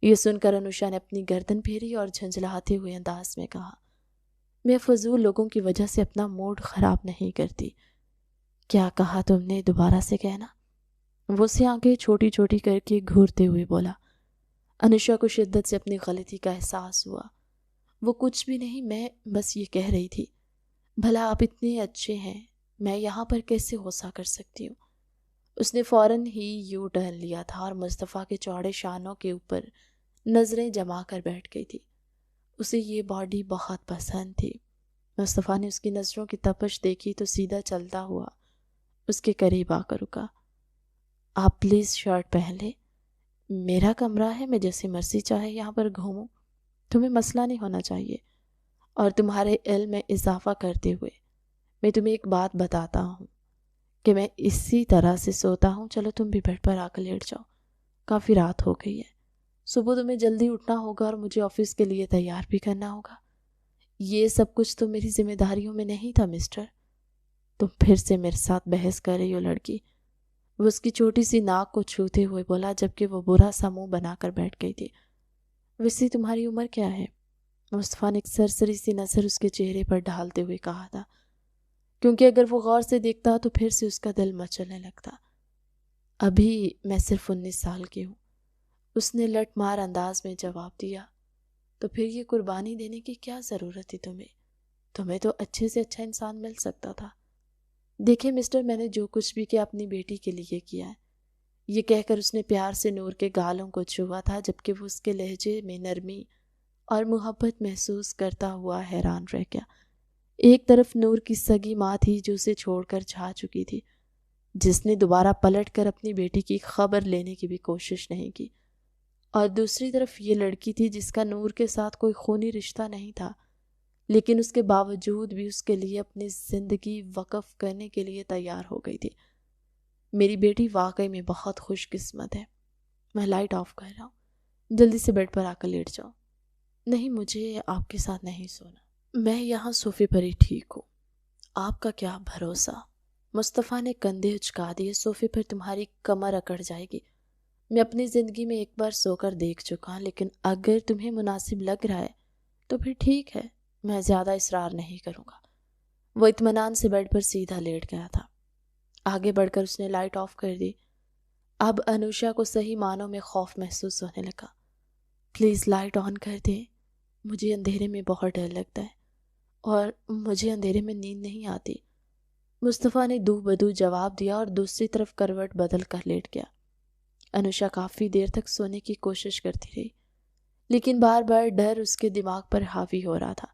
یہ سن کر انوشا نے اپنی گردن پھیری اور جھنجھلاتے ہوئے انداز میں کہا، میں فضول لوگوں کی وجہ سے اپنا موڈ خراب نہیں کرتی۔ کیا کہا تم نے؟ دوبارہ سے کہنا۔ وہ اسے آنکھیں چھوٹی چھوٹی کر کے گھورتے ہوئے بولا۔ انوشا کو شدت سے اپنی غلطی کا احساس ہوا۔ وہ کچھ بھی نہیں، میں بس یہ کہہ رہی تھی، بھلا آپ اتنے اچھے ہیں، میں یہاں پر کیسے غصہ کر سکتی ہوں؟ اس نے فوراً ہی یو ٹرن لیا تھا اور مصطفیٰ کے چوڑے شانوں کے اوپر نظریں جما کر بیٹھ گئی تھی۔ اسے یہ باڈی بہت پسند تھی۔ مصطفیٰ نے اس کی نظروں کی تپش دیکھی تو سیدھا چلتا ہوا اس کے قریب آ کر رکا۔ آپ پلیز شرٹ پہن لیں، میرا کمرہ ہے، میں جیسے مرضی چاہے یہاں پر گھوموں، تمہیں مسئلہ نہیں ہونا چاہیے۔ اور تمہارے علم میں اضافہ کرتے ہوئے میں تمہیں ایک بات بتاتا ہوں کہ میں اسی طرح سے سوتا ہوں۔ چلو تم بھی بیڈ پر آ کر لیٹ جاؤ، کافی رات ہو گئی ہے، صبح تمہیں جلدی اٹھنا ہوگا اور مجھے آفس کے لیے تیار بھی کرنا ہوگا۔ یہ سب کچھ تو میری ذمہ داریوں میں نہیں تھا مسٹر۔ تم پھر سے میرے ساتھ بحث کر رہی ہو لڑکی۔ وہ اس کی چھوٹی سی ناک کو چھوتے ہوئے بولا، جبکہ وہ برا سا منہ بنا کر بیٹھ گئی تھی۔ ویسے تمہاری عمر کیا ہے؟ مصطفیٰ نے ایک سرسری سی نظر اس کے چہرے پر ڈالتے ہوئے کہا تھا، کیونکہ اگر وہ غور سے دیکھتا تو پھر سے اس کا دل مچلنے لگتا۔ ابھی میں صرف 19 سال کی ہوں، اس نے لٹ مار انداز میں جواب دیا۔ تو پھر یہ قربانی دینے کی کیا ضرورت تھی تمہیں تو اچھے سے اچھا انسان مل سکتا تھا۔ دیکھیں مسٹر، میں نے جو کچھ بھی کیا اپنی بیٹی کے لیے کیا ہے۔ یہ کہہ کر اس نے پیار سے نور کے گالوں کو چھوا تھا، جبکہ وہ اس کے لہجے میں نرمی اور محبت محسوس کرتا ہوا حیران رہ گیا۔ ایک طرف نور کی سگی ماں تھی جو اسے چھوڑ کر جا چکی تھی، جس نے دوبارہ پلٹ کر اپنی بیٹی کی خبر لینے کی بھی کوشش نہیں کی، اور دوسری طرف یہ لڑکی تھی جس کا نور کے ساتھ کوئی خونی رشتہ نہیں تھا، لیکن اس کے باوجود بھی اس کے لیے اپنی زندگی وقف کرنے کے لیے تیار ہو گئی تھی۔ میری بیٹی واقعی میں بہت خوش قسمت ہے۔ میں لائٹ آف کر رہا ہوں، جلدی سے بیڈ پر آ کر لیٹ جاؤ۔ نہیں، مجھے آپ کے ساتھ نہیں سونا، میں یہاں صوفے پر ہی ٹھیک ہوں۔ آپ کا کیا بھروسہ؟ مصطفیٰ نے کندھے اچکا دیے۔ صوفے پر تمہاری کمر اکڑ جائے گی۔ میں اپنی زندگی میں ایک بار سو کر دیکھ چکا ہوں، لیکن اگر تمہیں مناسب لگ رہا ہے تو پھر ٹھیک ہے، میں زیادہ اصرار نہیں کروں گا۔ وہ اطمینان سے بیڈ پر سیدھا لیٹ گیا تھا۔ آگے بڑھ کر اس نے لائٹ آف کر دی۔ اب انوشا کو صحیح معنوں میں خوف محسوس ہونے لگا۔ پلیز لائٹ آن کر دیں، مجھے اندھیرے میں بہت ڈر لگتا ہے اور مجھے اندھیرے میں نیند نہیں آتی۔ مصطفیٰ نے دو بدو جواب دیا اور دوسری طرف کروٹ بدل کر لیٹ گیا۔ انوشا کافی دیر تک سونے کی کوشش کرتی رہی، لیکن بار بار ڈر اس کے دماغ پر حاوی ہو رہا تھا۔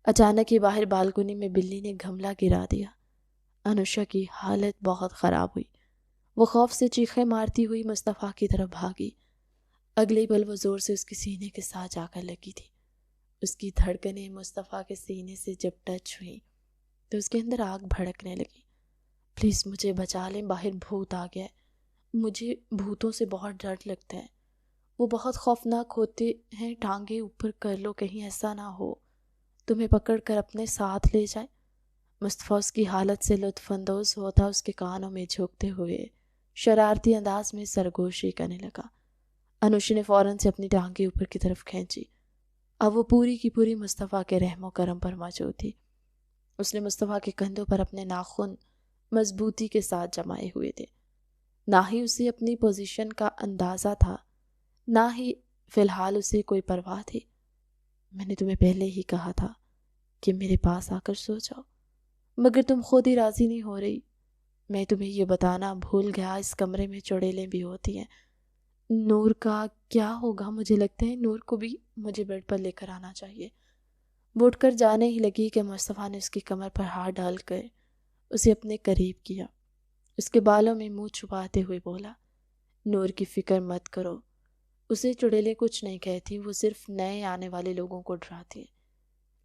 اچانک ہی باہر بالکنی میں بلی نے گھملا گرا دیا۔ انوشا کی حالت بہت خراب ہوئی۔ وہ خوف سے چیخیں مارتی ہوئی مصطفیٰ کی طرف بھاگی۔ اگلے پل وہ زور سے اس کے سینے کے ساتھ جا کر لگی تھی۔ اس کی دھڑکنیں مصطفیٰ کے سینے سے جب ٹچ ہوئیں تو اس کے اندر آگ بھڑکنے لگی۔ پلیز مجھے بچا لیں، باہر بھوت آ گیا ہے۔ مجھے بھوتوں سے بہت ڈر لگتا ہے، وہ بہت خوفناک ہوتے ہیں۔ ٹانگیں اوپر کر لو، کہیں ایسا نہ ہو تمہیں پکڑ کر اپنے ساتھ لے جائے۔ مصطفیٰ اس کی حالت سے لطف اندوز ہوتا اس کے کانوں میں جھکتے ہوئے شرارتی انداز میں سرگوشی کرنے لگا۔ انوشا نے فوراً سے اپنی ٹانگیں اوپر کی طرف کھینچی۔ اب وہ پوری کی پوری مصطفیٰ کے رحم و کرم پر موجود تھی۔ اس نے مصطفیٰ کے کندھوں پر اپنے ناخن مضبوطی کے ساتھ جمائے ہوئے تھے۔ نہ ہی اسے اپنی پوزیشن کا اندازہ تھا، نہ ہی فی الحال اسے کوئی پرواہ تھی۔ میں نے تمہیں پہلے ہی کہا تھا کہ میرے پاس آ کر سو جاؤ، مگر تم خود ہی راضی نہیں ہو رہی۔ میں تمہیں یہ بتانا بھول گیا، اس کمرے میں چڑیلیں بھی ہوتی ہیں۔ نور کا کیا ہوگا؟ مجھے لگتا ہے نور کو بھی مجھے بیڈ پر لے کر آنا چاہیے۔ وہ اٹھ کر جانے ہی لگی کہ مصطفیٰ نے اس کی کمر پر ہاتھ ڈال کر اسے اپنے قریب کیا۔ اس کے بالوں میں منہ چھپاتے ہوئے بولا، نور کی فکر مت کرو، اسے چڑیلیں کچھ نہیں کہتی، وہ صرف نئے آنے والے لوگوں کو ڈراتی ہیں۔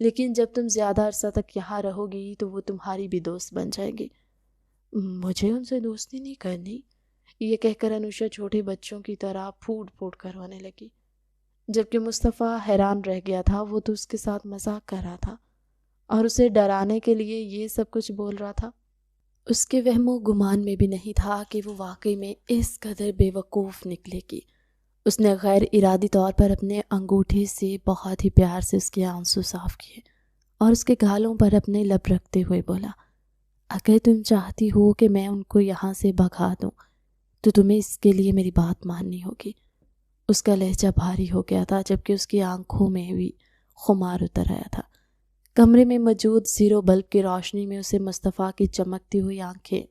لیکن جب تم زیادہ عرصہ تک یہاں رہو گی تو وہ تمہاری بھی دوست بن جائے گی۔ مجھے ان سے دوستی نہیں کرنی، یہ کہہ کر انوشا چھوٹے بچوں کی طرح پھوٹ پھوٹ کر رونے لگی، جبکہ مصطفیٰ حیران رہ گیا تھا۔ وہ تو اس کے ساتھ مذاق کر رہا تھا اور اسے ڈرانے کے لیے یہ سب کچھ بول رہا تھا۔ اس کے وہم و گمان میں بھی نہیں تھا کہ وہ واقعی میں اس قدر بے وقوف نکلے گی۔ اس نے غیر ارادی طور پر اپنے انگوٹھے سے بہت ہی پیار سے اس کے آنسو صاف کیے اور اس کے گالوں پر اپنے لب رکھتے ہوئے بولا، اگر تم چاہتی ہو کہ میں ان کو یہاں سے بھگا دوں تو تمہیں اس کے لیے میری بات ماننی ہوگی۔ اس کا لہجہ بھاری ہو گیا تھا، جبکہ اس کی آنکھوں میں بھی خمار اتر آیا تھا۔ کمرے میں موجود زیرو بلب کی روشنی میں اسے مصطفیٰ کی چمکتی ہوئی آنکھیں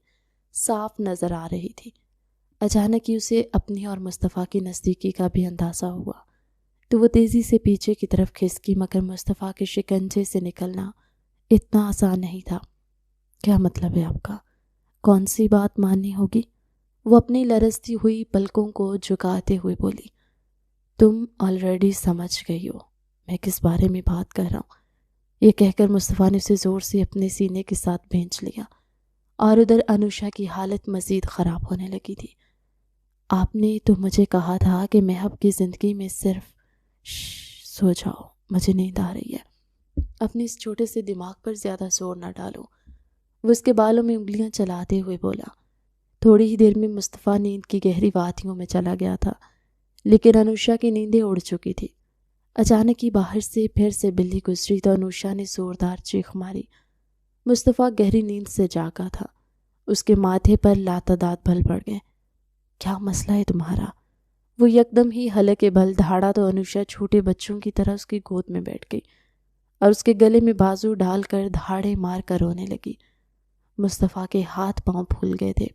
صاف نظر آ رہی تھی۔ اچانک ہی اسے اپنی اور مصطفیٰ کی نزدیکی کا بھی اندازہ ہوا تو وہ تیزی سے پیچھے کی طرف کھسکی، مگر مصطفیٰ کے شکنجے سے نکلنا اتنا آسان نہیں تھا۔ کیا مطلب ہے آپ کا؟ کون سی بات ماننی ہوگی؟ وہ اپنی لرزتی ہوئی پلکوں کو جھکاتے ہوئے بولی، تم آلریڈی سمجھ گئی ہو میں کس بارے میں بات کر رہا ہوں۔ یہ کہہ کر مصطفیٰ نے اسے زور سے اپنے سینے کے ساتھ بھینچ لیا اور ادھر انوشا کی حالت مزید خراب ہونے لگی تھی۔ آپ نے تو مجھے کہا تھا کہ میں اب کی زندگی میں صرف سو جاؤ، مجھے نیند آ رہی ہے۔ اپنے اس چھوٹے سے دماغ پر زیادہ زور نہ ڈالو۔ وہ اس کے بالوں میں انگلیاں چلاتے ہوئے بولا۔ تھوڑی ہی دیر میں مصطفیٰ نیند کی گہری وادیوں میں چلا گیا تھا، لیکن انوشا کی نیندیں اڑ چکی تھی۔ اچانک ہی باہر سے پھر سے بلی گزری تو انوشا نے زوردار چیخ ماری۔ مصطفیٰ گہری نیند سے جاگا تھا، اس کے ماتھے پر لاتعداد بل پڑ گئے۔ کیا مسئلہ ہے تمہارا؟ وہ یکدم ہی حلقے بل دھاڑا تو انوشا چھوٹے بچوں کی طرح اس کی گود میں بیٹھ گئی اور اس کے گلے میں بازو ڈال کر دھاڑے مار کر رونے لگی۔ مصطفیٰ کے ہاتھ پاؤں پھول گئے تھے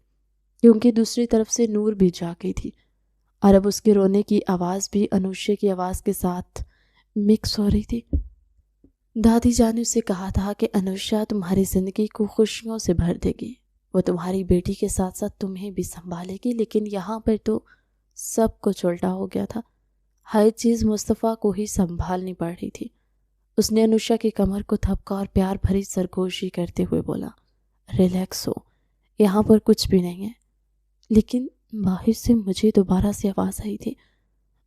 کیونکہ دوسری طرف سے نور بھی جا گئی تھی اور اب اس کے رونے کی آواز بھی انوشا کی آواز کے ساتھ مکس ہو رہی تھی۔ دادی جان نے اسے کہا تھا کہ انوشا تمہاری زندگی کو خوشیوں سے بھر دے گی، وہ تمہاری بیٹی کے ساتھ ساتھ تمہیں بھی سنبھالے گی، لیکن یہاں پر تو سب کچھ الٹا ہو گیا تھا۔ ہر چیز مصطفیٰ کو ہی سنبھالنی پڑ رہی تھی اس نے انوشا کی کمر کو تھپکا اور پیار بھری سرگوشی کرتے ہوئے بولا، ریلیکس ہو، یہاں پر کچھ بھی نہیں ہے۔ لیکن باہر سے مجھے دوبارہ سے آواز آئی تھی۔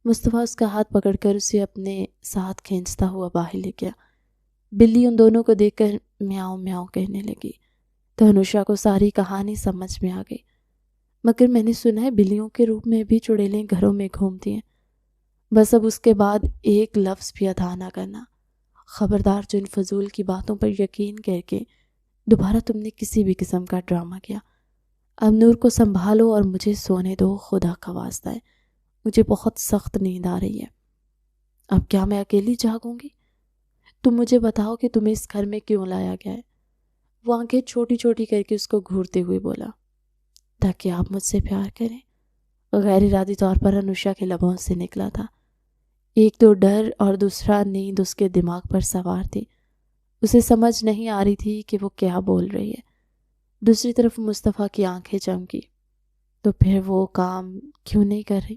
مصطفیٰ اس کا ہاتھ پکڑ کر اسے اپنے ساتھ کھینچتا ہوا باہر لے گیا۔ بلی ان دونوں کو دیکھ کر میاؤں میاؤں کہنے لگی تو انوشا کو ساری کہانی سمجھ میں آ گئی۔ مگر میں نے سنا ہے بلیوں کے روپ میں بھی چڑیلیں گھروں میں گھومتی ہیں۔ بس اب اس کے بعد ایک لفظ بھی ادا نہ کرنا۔ خبردار، جو ان فضول کی باتوں پر یقین کر کے دوبارہ تم نے کسی بھی قسم کا ڈرامہ کیا۔ اب نور کو سنبھالو اور مجھے سونے دو، خدا کا واسطہ ہے، مجھے بہت سخت نیند آ رہی ہے۔ اب کیا میں اکیلی جاگوں گی؟ تم مجھے بتاؤ کہ تمہیں اس گھر میں کیوں لایا گیا ہے؟ وہ آنکھیں چھوٹی چھوٹی کر کے اس کو گھورتے ہوئے بولا، تاکہ آپ مجھ سے پیار کریں۔ غیر ارادی طور پر انوشا کے لبوں سے نکلا تھا۔ ایک تو ڈر اور دوسرا نیند اس کے دماغ پر سوار تھی۔ اسے سمجھ نہیں آ رہی تھی کہ وہ کیا بول رہی ہے۔ دوسری طرف مصطفیٰ کی آنکھیں چمکی، تو پھر وہ کام کیوں نہیں کر رہی؟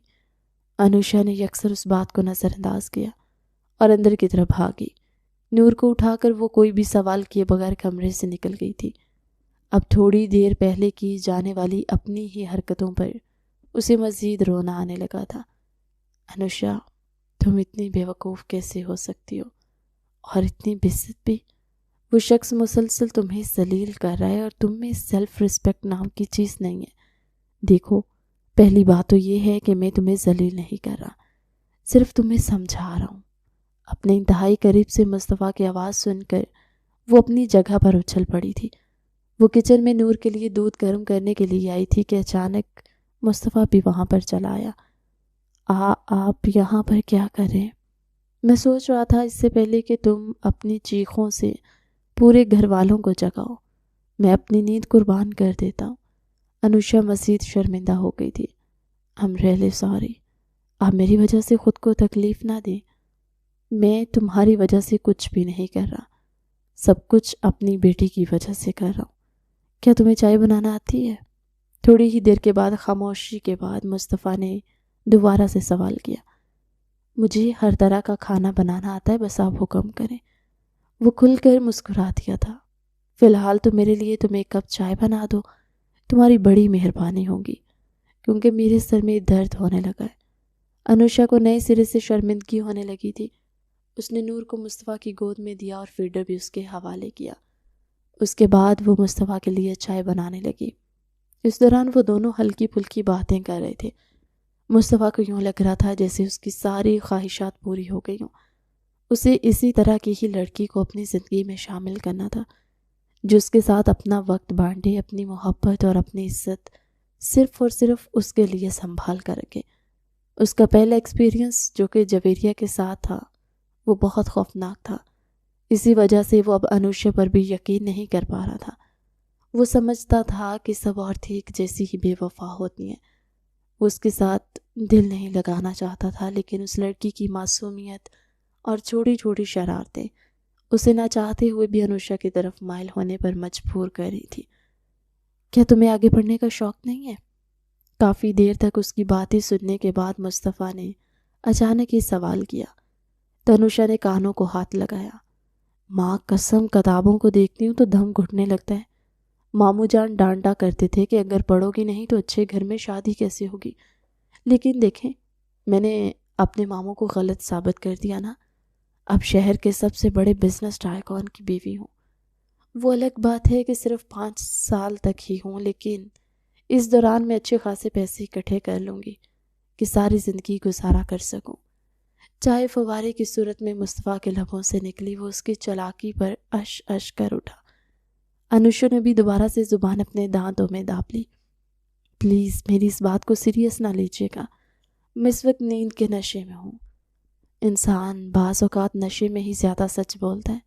انوشا نے یکسر اس بات کو نظر انداز کیا اور اندر کی طرف بھاگی۔ نور کو اٹھا کر وہ کوئی بھی سوال کیے بغیر کمرے سے نکل گئی تھی۔ اب تھوڑی دیر پہلے کی جانے والی اپنی ہی حرکتوں پر اسے مزید رونا آنے لگا تھا۔ انوشا، تم اتنی بیوقوف کیسے ہو سکتی ہو، اور اتنی بست بھی؟ وہ شخص مسلسل تمہیں ذلیل کر رہا ہے اور تم میں سیلف رسپیکٹ نام کی چیز نہیں ہے۔ دیکھو، پہلی بات تو یہ ہے کہ میں تمہیں ذلیل نہیں کر رہا، صرف تمہیں سمجھا رہا ہوں۔ اپنے انتہائی قریب سے مصطفیٰ کی آواز سن کر وہ اپنی جگہ پر اچھل پڑی تھی۔ وہ کچن میں نور کے لیے دودھ گرم کرنے کے لیے آئی تھی کہ اچانک مصطفیٰ بھی وہاں پر چلا آیا۔ آپ یہاں پر کیا کر رہے ہیں؟ میں سوچ رہا تھا اس سے پہلے کہ تم اپنی چیخوں سے پورے گھر والوں کو جگاؤ، میں اپنی نیند قربان کر دیتا ہوں۔ انوشا مزید شرمندہ ہو گئی تھی۔ I'm really sorry، آپ میری وجہ سے خود کو تکلیف نہ دیں۔ میں تمہاری وجہ سے کچھ بھی نہیں کر رہا، سب کچھ اپنی بیٹی کی وجہ سے کر رہا ہوں۔ کیا تمہیں چائے بنانا آتی ہے؟ تھوڑی ہی دیر کے بعد خاموشی کے بعد مصطفیٰ نے دوبارہ سے سوال کیا۔ مجھے ہر طرح کا کھانا بنانا آتا ہے، بس آپ حکم کریں۔ وہ کھل کر مسکرا دیا تھا۔ فی الحال تو میرے لیے تم ایک کپ چائے بنا دو، تمہاری بڑی مہربانی ہوگی، کیونکہ میرے سر میں درد ہونے لگا ہے۔ انوشا کو نئے سرے سے شرمندگی ہونے لگی تھی۔ اس نے نور کو مصطفیٰ کی گود میں دیا اور فیڈر بھی اس کے حوالے کیا۔ اس کے بعد وہ مصطفیٰ کے لیے چائے بنانے لگی۔ اس دوران وہ دونوں ہلکی پھلکی باتیں کر رہے تھے۔ مصطفیٰ کو یوں لگ رہا تھا جیسے اس کی ساری خواہشات پوری ہو گئی ہوں۔ اسے اسی طرح کی ہی لڑکی کو اپنی زندگی میں شامل کرنا تھا، جو اس کے ساتھ اپنا وقت بانٹے، اپنی محبت اور اپنی عزت صرف اور صرف اس کے لیے سنبھال کر رکھے۔ اس کا پہلا ایکسپیرینس جو کہ جویریہ کے ساتھ تھا وہ بہت خوفناک تھا۔ اسی وجہ سے وہ اب انوشا پر بھی یقین نہیں کر پا رہا تھا۔ وہ سمجھتا تھا کہ سب عورتیں ایک جیسی ہی بے وفا ہوتی ہیں۔ وہ اس کے ساتھ دل نہیں لگانا چاہتا تھا، لیکن اس لڑکی کی معصومیت اور چھوٹی چھوٹی شرارتیں اسے نہ چاہتے ہوئے بھی انوشا کی طرف مائل ہونے پر مجبور کر رہی تھی۔ کیا تمہیں آگے پڑھنے کا شوق نہیں ہے؟ کافی دیر تک اس کی باتیں سننے کے بعد مصطفیٰ نے اچانک یہ سوال کیا تو انوشا نے کانوں کو ہاتھ لگایا۔ ماں قسم، کتابوں کو دیکھتی ہوں تو دم گھٹنے لگتا ہے۔ ماموں جان ڈانٹا کرتے تھے کہ اگر پڑھو گی نہیں تو اچھے گھر میں شادی کیسے ہوگی، لیکن دیکھیں میں نے اپنے ماموں کو غلط ثابت کر دیا نا۔ اب شہر کے سب سے بڑے بزنس ٹائکون کی بیوی ہوں۔ وہ الگ بات ہے کہ صرف 5 سال تک ہی ہوں، لیکن اس دوران میں اچھے خاصے پیسے اکٹھے کر لوں گی کہ ساری زندگی گزارا کر سکوں۔ چائے فوارے کی صورت میں مصطفیٰ کے لبوں سے نکلی۔ وہ اس کی چالاکی پر اش اش کر اٹھا۔ انوشا نے بھی دوبارہ سے زبان اپنے دانتوں میں داب لی۔ پلیز میری اس بات کو سیریس نہ لیجیے گا، میں اس وقت نیند کے نشے میں ہوں۔ انسان بعض اوقات نشے میں ہی زیادہ سچ بولتا ہے،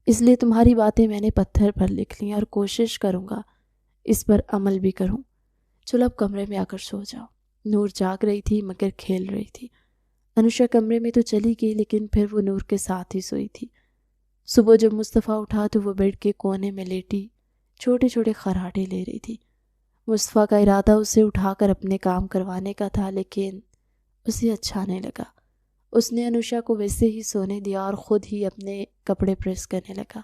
اس لیے تمہاری باتیں میں نے پتھر پر لکھ لیں اور کوشش کروں گا اس پر عمل بھی کروں۔ چلو اب کمرے میں آ کر سو جاؤ۔ نور جاگ رہی تھی مگر کھیل رہی تھی۔ انوشا کمرے میں تو چلی گئی، لیکن پھر وہ نور کے ساتھ ہی سوئی تھی۔ صبح جب مصطفیٰ اٹھا تو وہ بیڈ کے کونے میں لیٹی چھوٹے چھوٹے خراٹے لے رہی تھی۔ مصطفیٰ کا ارادہ اسے اٹھا کر اپنے کام کروانے کا تھا، لیکن اسے اچھا نہیں لگا۔ اس نے انوشا کو ویسے ہی سونے دیا اور خود ہی اپنے کپڑے پریس کرنے لگا۔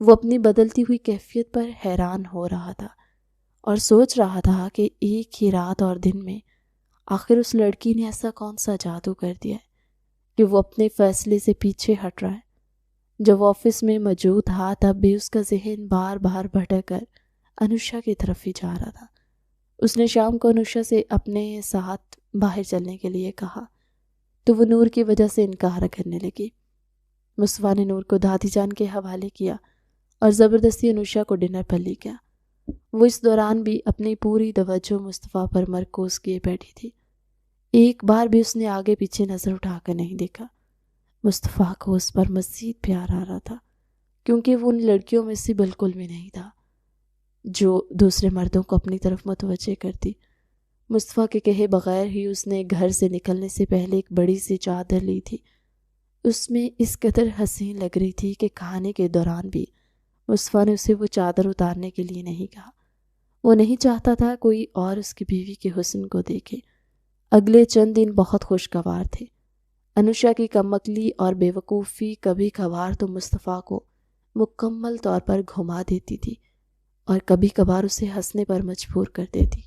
وہ اپنی بدلتی ہوئی کیفیت پر حیران ہو رہا تھا اور سوچ رہا تھا کہ ایک ہی رات اور دن میں آخر اس لڑکی نے ایسا کون سا جادو کر دیا ہے کہ وہ اپنے فیصلے سے پیچھے ہٹ رہا ہے۔ جب وہ آفس میں موجود تھا تب بھی اس کا ذہن بار بار بھٹک کر انوشا کی طرف ہی جا رہا تھا۔ اس نے شام کو انوشا سے اپنے ساتھ باہر چلنے کے لیے کہا تو وہ نور کی وجہ سے انکار کرنے لگی۔ مصطفیٰ نے نور کو دادی جان کے حوالے کیا اور زبردستی انوشا کو ڈنر پر لے گیا۔ وہ اس دوران بھی اپنی پوری توجہ مصطفیٰ پر مرکوز کیے بیٹھی تھی۔ ایک بار بھی اس نے آگے پیچھے نظر اٹھا کر نہیں دیکھا۔ مصطفیٰ کو اس پر مزید پیار آ رہا تھا کیونکہ وہ ان لڑکیوں میں سے بالکل بھی نہیں تھا جو دوسرے مردوں کو اپنی طرف متوجہ کرتی۔ مصطفیٰ کے کہے بغیر ہی اس نے گھر سے نکلنے سے پہلے ایک بڑی سی چادر لی تھی۔ اس میں اس قدر حسین لگ رہی تھی کہ کھانے کے دوران بھی مصطفیٰ نے اسے وہ چادر اتارنے کے لیے نہیں کہا۔ وہ نہیں چاہتا تھا کوئی اور اس کی بیوی کے حسن کو دیکھے۔ اگلے چند دن بہت خوشگوار تھے۔ انوشا کی کم عقلی اور بے وقوفی کبھی کبھار تو مصطفیٰ کو مکمل طور پر گھما دیتی تھی اور کبھی کبھار اسے ہنسنے پر مجبور کر دیتی۔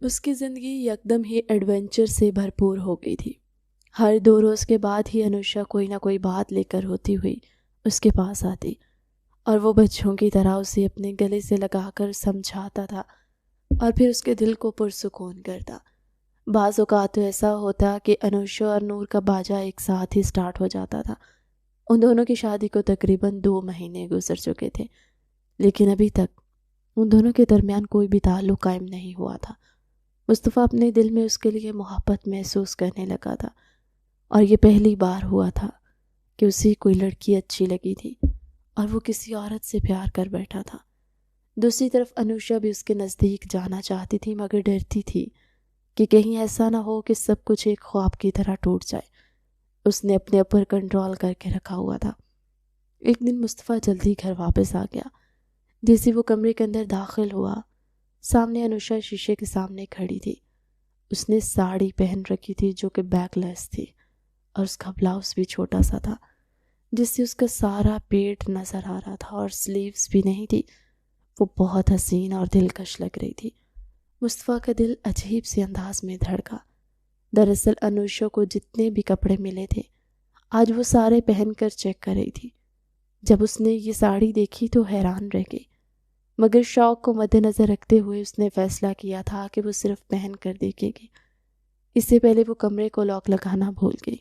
اس کی زندگی یکدم ہی ایڈونچر سے بھرپور ہو گئی تھی۔ ہر 2 روز کے بعد ہی انوشا کوئی نہ کوئی بات لے کر ہوتی ہوئی اس کے پاس آتی اور وہ بچوں کی طرح اسے اپنے گلے سے لگا کر سمجھاتا تھا اور پھر اس کے دل کو پرسکون کرتا۔ بعض اوقات تو ایسا ہوتا کہ انوشا اور نور کا باجا ایک ساتھ ہی سٹارٹ ہو جاتا تھا۔ ان دونوں کی شادی کو تقریباً 2 مہینے گزر چکے تھے، لیکن ابھی تک ان دونوں کے درمیان کوئی بھی تعلق قائم نہیں ہوا تھا۔ مصطفیٰ اپنے دل میں اس کے لیے محبت محسوس کرنے لگا تھا اور یہ پہلی بار ہوا تھا کہ اسے کوئی لڑکی اچھی لگی تھی اور وہ کسی عورت سے پیار کر بیٹھا تھا۔ دوسری طرف انوشا بھی اس کے نزدیک جانا چاہتی تھی مگر ڈرتی تھی کہ کہیں ایسا نہ ہو کہ سب کچھ ایک خواب کی طرح ٹوٹ جائے۔ اس نے اپنے اوپر کنٹرول کر کے رکھا ہوا تھا۔ ایک دن مصطفیٰ جلدی گھر واپس آ گیا۔ جیسے وہ کمرے کے اندر داخل ہوا، سامنے انوشا شیشے کے سامنے کھڑی تھی۔ اس نے ساڑی پہن رکھی تھی جو کہ بیک لیس تھی اور اس کا بلاؤز بھی چھوٹا سا تھا جس سے اس کا سارا پیٹ نظر آ رہا تھا اور سلیوز بھی نہیں تھی۔ وہ بہت حسین اور دلکش لگ رہی تھی۔ مصطفیٰ کا دل عجیب سے انداز میں دھڑکا۔ دراصل انوشا کو جتنے بھی کپڑے ملے تھے آج وہ سارے پہن کر چیک کر رہی تھی۔ جب اس نے یہ ساڑی دیکھی تو حیران رہ گئی، مگر شوق کو مد نظر رکھتے ہوئے اس نے فیصلہ کیا تھا کہ وہ صرف پہن کر دیکھے گی۔ اس سے پہلے وہ کمرے کو لاک لگانا بھول گئی۔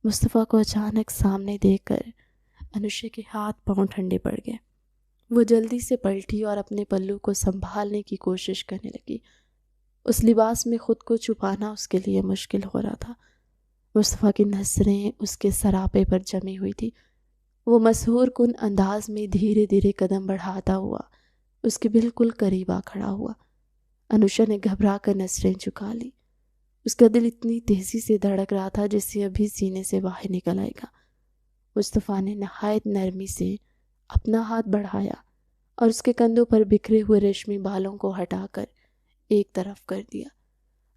مصطفیٰ کو اچانک سامنے دیکھ کر انوشا کے ہاتھ پاؤں ٹھنڈے پڑ گئے۔ وہ جلدی سے پلٹی اور اپنے پلو کو سنبھالنے کی کوشش کرنے لگی۔ اس لباس میں خود کو چھپانا اس کے لیے مشکل ہو رہا تھا۔ مصطفیٰ کی نظریں اس کے سراپے پر جمی ہوئی تھی۔ وہ مسحور کن انداز میں دھیرے دھیرے قدم بڑھاتا ہوا اس کے بالکل قریب آ کھڑا ہوا۔ انوشا نے گھبرا کر نظریں جھکا لی۔ اس کا دل اتنی تیزی سے دھڑک رہا تھا جیسے ابھی سینے سے باہر نکل آئے گا۔ مصطفیٰ نے نہایت نرمی سے اپنا ہاتھ بڑھایا اور اس کے کندھوں پر بکھرے ہوئے ریشمی بالوں کو ہٹا کر ایک طرف کر دیا۔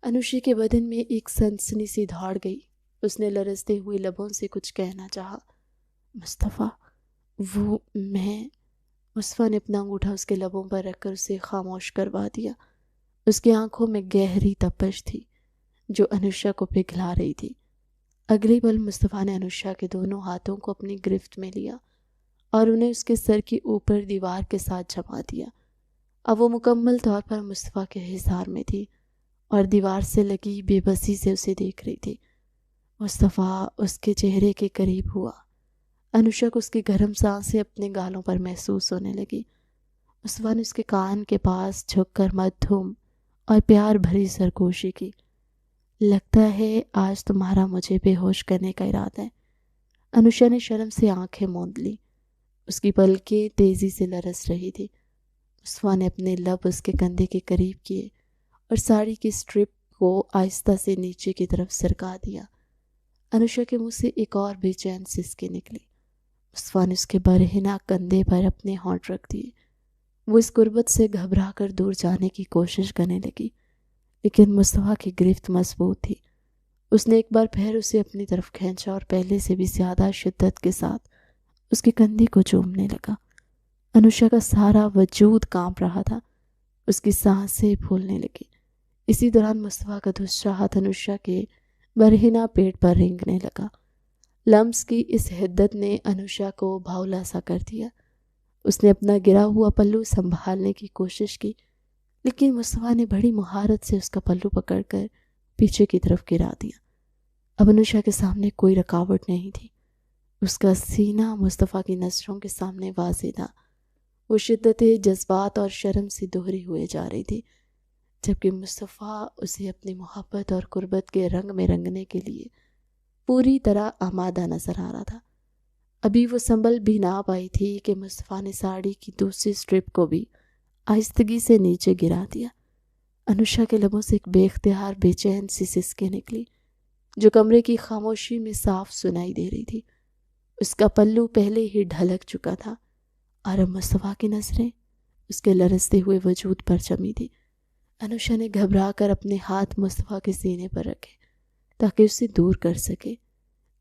انوشا کے بدن میں ایک سنسنی سی دوڑ گئی۔ اس نے لرزتے ہوئے لبوں سے کچھ کہنا چاہا۔ مصطفیٰ، وہ میں مصطفیٰ نے اپنا انگوٹھا اس کے لبوں پر رکھ کر اسے خاموش کروا دیا۔ اس کی آنکھوں میں گہری تپش تھی جو انوشا کو پگھلا رہی تھی۔ اگلے پل مصطفیٰ نے انوشا کے دونوں ہاتھوں کو اپنی گرفت میں لیا اور انہیں اس کے سر کے اوپر دیوار کے ساتھ جما دیا۔ اب وہ مکمل طور پر مصطفیٰ کے حصار میں تھی اور دیوار سے لگی بے بسی سے اسے دیکھ رہی تھی۔ مصطفیٰ اس کے چہرے کے قریب ہوا۔ انوشا کو اس کی گرم سانسیں اپنے گالوں پر محسوس ہونے لگی۔ مصطفیٰ نے اس کے کان کے پاس جھک کر مدھم اور پیار بھری سرگوشی کی۔ لگتا ہے آج تمہارا مجھے بے ہوش کرنے کا ارادہ ہے۔ انوشا نے شرم سے آنکھیں موند لی۔ اس کی پلکیں تیزی سے لرز رہی تھی۔ مصطفیٰ نے اپنے لب اس کے کندھے کے قریب کیے اور ساڑی کی سٹرپ کو آہستہ سے نیچے کی طرف سرکا دیا۔ انوشا کے منہ سے ایک اور بے چین سسکی نکلی۔ مصطفیٰ نے اس کے برہنہ کندھے پر اپنے ہونٹ رکھ دیے۔ وہ اس قربت سے گھبرا کر دور جانے کی کوشش کرنے لگی، لیکن مصطفیٰ کی گرفت مضبوط تھی اس نے ایک بار پھر اسے اپنی طرف کھینچا اور پہلے سے بھی زیادہ شدت کے ساتھ اس کے کندھے کو چومنے لگا۔ انوشا کا سارا وجود کانپ رہا تھا، اس کی سانسیں پھولنے لگی۔ اسی دوران مصطفیٰ کا دوسرا ہاتھ انوشا کے برہنہ پیٹ پر رینگنے لگا۔ لمس کی اس حدت نے انوشا کو بھاولا سا کر دیا۔ اس نے اپنا گرا ہوا پلو سنبھالنے کی کوشش کی، لیکن مصطفیٰ نے بڑی مہارت سے اس کا پلو پکڑ کر پیچھے کی طرف گرا دیا۔ اب انوشا کے سامنے کوئی رکاوٹ نہیں تھی۔ اس کا سینہ مصطفیٰ کی نظروں کے سامنے واضح تھا۔ وہ شدت جذبات اور شرم سے دوہری ہوئے جا رہی تھی، جبکہ مصطفیٰ اسے اپنی محبت اور قربت کے رنگ میں رنگنے کے لیے پوری طرح آمادہ نظر آ رہا تھا۔ ابھی وہ سنبھل بھی نہ پائی تھی کہ مصطفیٰ نے ساڑی کی دوسری سٹرپ کو بھی آہستگی سے نیچے گرا دیا۔ انوشا کے لبوں سے ایک بے اختیار بے چین سی سسکیں نکلی، جو کمرے کی خاموشی میں صاف سنائی دے رہی تھی۔ اس کا پلو پہلے ہی ڈھلک چکا تھا اور اب مصطفیٰ کی نظریں اس کے لرزتے ہوئے وجود پر جمی تھی۔ انوشا نے گھبرا کر اپنے ہاتھ مصطفیٰ کے سینے پر رکھے تاکہ اسے دور کر سکے،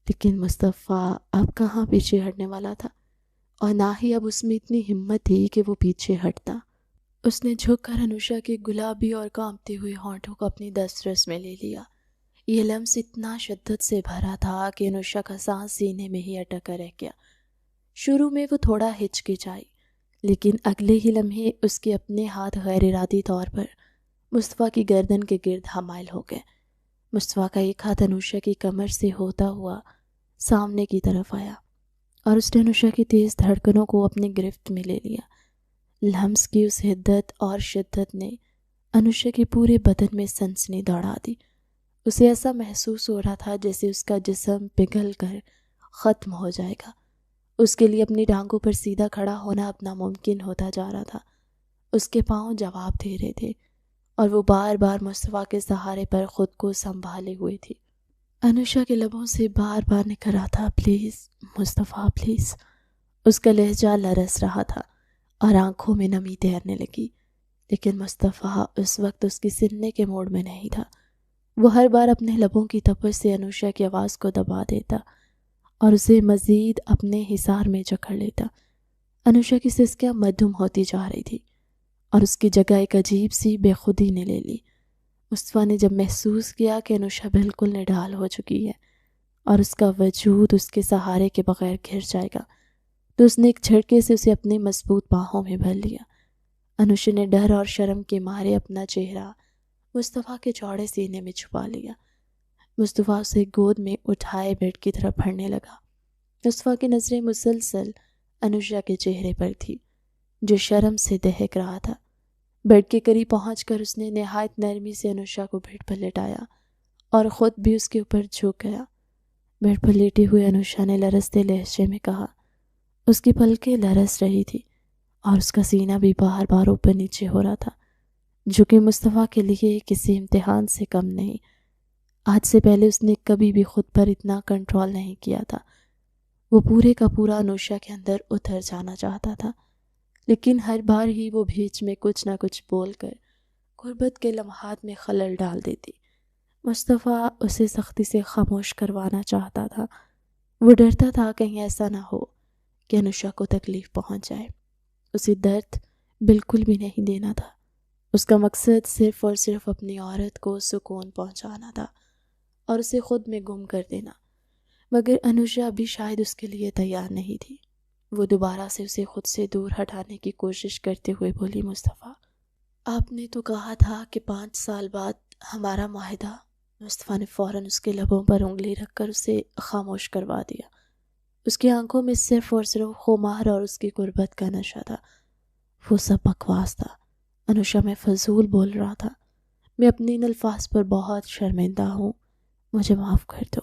لیکن مصطفیٰ اب کہاں پیچھے ہٹنے والا تھا، اور نہ ہی اب اس میں اتنی ہمت تھی کہ وہ پیچھے ہٹتا۔ اس نے جھک کر انوشا کے گلابی اور کانپتے ہوئے ہونٹوں کو اپنی دسترس میں لے لیا۔ یہ لمس اتنا شدت سے بھرا تھا کہ انوشا کا سانس سینے میں ہی اٹک کر رہ گیا۔ شروع میں وہ تھوڑا ہچکچائی، لیکن اگلے ہی لمحے اس کے اپنے ہاتھ غیر ارادی طور پر مصطفیٰ کی گردن کے گرد حمائل ہو گئے۔ مصطفیٰ کا ایک ہاتھ انوشا کی کمر سے ہوتا ہوا سامنے کی طرف آیا اور اس نے انوشا کی تیز دھڑکنوں کو اپنے گرفت میں لے لیا۔ لمس کی اس حدت اور شدت نے انوشا کے پورے بدن میں سنسنی دوڑا دی۔ اسے ایسا محسوس ہو رہا تھا جیسے اس کا جسم پگھل کر ختم ہو جائے گا۔ اس کے لیے اپنی ٹانگوں پر سیدھا کھڑا ہونا اب ناممکن ہوتا جا رہا تھا۔ اس کے پاؤں جواب دے رہے تھے اور وہ بار بار مصطفیٰ کے سہارے پر خود کو سنبھالے ہوئے تھی۔ انوشا کے لبوں سے بار بار نکل رہا تھا، پلیز مصطفیٰ پلیز۔ اس کا لہجہ لرز رہا تھا اور آنکھوں میں نمی تیرنے لگی، لیکن مصطفیٰ اس وقت اس کی سننے کے موڈ میں نہیں تھا۔ وہ ہر بار اپنے لبوں کی تپش سے انوشا کی آواز کو دبا دیتا اور اسے مزید اپنے حصار میں جکڑ لیتا۔ انوشا کی سسکیاں مدھم ہوتی جا رہی تھی اور اس کی جگہ ایک عجیب سی بے خودی نے لے لی۔ مصطفیٰ نے جب محسوس کیا کہ انوشا بالکل نڈال ہو چکی ہے اور اس کا وجود اس کے سہارے کے بغیر گر جائے گا، تو اس نے ایک جھٹکے سے اسے اپنے مضبوط باہوں میں بھر لیا۔ انوشا نے ڈر اور شرم کے مارے اپنا چہرہ مصطفیٰ کے چوڑے سینے میں چھپا لیا۔ مصطفیٰ اسے گود میں اٹھائے بیڈ کی طرف بڑھنے لگا۔ مصطفیٰ کی نظریں مسلسل انوشا کے چہرے پر تھی، جو شرم سے دہک رہا تھا۔ بیڈ کے قریب پہنچ کر اس نے نہایت نرمی سے انوشا کو بیڈ پر لٹایا اور خود بھی اس کے اوپر جھک گیا۔ بیڈ پر لیٹے ہوئے انوشا نے لرزتے لہجے میں کہا۔ اس کی پلکیں لرز رہی تھی اور اس کا سینہ بھی بار بار اوپر نیچے ہو رہا تھا، جو کہ مصطفیٰ کے لیے کسی امتحان سے کم نہیں۔ آج سے پہلے اس نے کبھی بھی خود پر اتنا کنٹرول نہیں کیا تھا۔ وہ پورے کا پورا انوشا کے اندر اتر جانا چاہتا تھا، لیکن ہر بار ہی وہ بیچ میں کچھ نہ کچھ بول کر غربت کے لمحات میں خلل ڈال دیتی۔ مصطفیٰ اسے سختی سے خاموش کروانا چاہتا تھا۔ وہ ڈرتا تھا کہیں ایسا نہ ہو کہ انوشا کو تکلیف پہنچ جائے۔ اسے درد بالکل بھی نہیں دینا تھا۔ اس کا مقصد صرف اور صرف اپنی عورت کو سکون پہنچانا تھا اور اسے خود میں گم کر دینا، مگر انوشا بھی شاید اس کے لیے تیار نہیں تھی۔ وہ دوبارہ سے اسے خود سے دور ہٹانے کی کوشش کرتے ہوئے بولی، مصطفیٰ آپ نے تو کہا تھا کہ 5 سال بعد ہمارا معاہدہ۔ مصطفیٰ نے فوراً اس کے لبوں پر انگلی رکھ کر اسے خاموش کروا دیا۔ اس کی آنکھوں میں صرف اور صرف خمار اور اس کی غربت کا نشہ تھا۔ وہ سب بکواس تھا۔ انوشا میں فضول بول رہا تھا۔ میں اپنے ان الفاظ پر بہت شرمندہ ہوں، مجھے معاف کر دو۔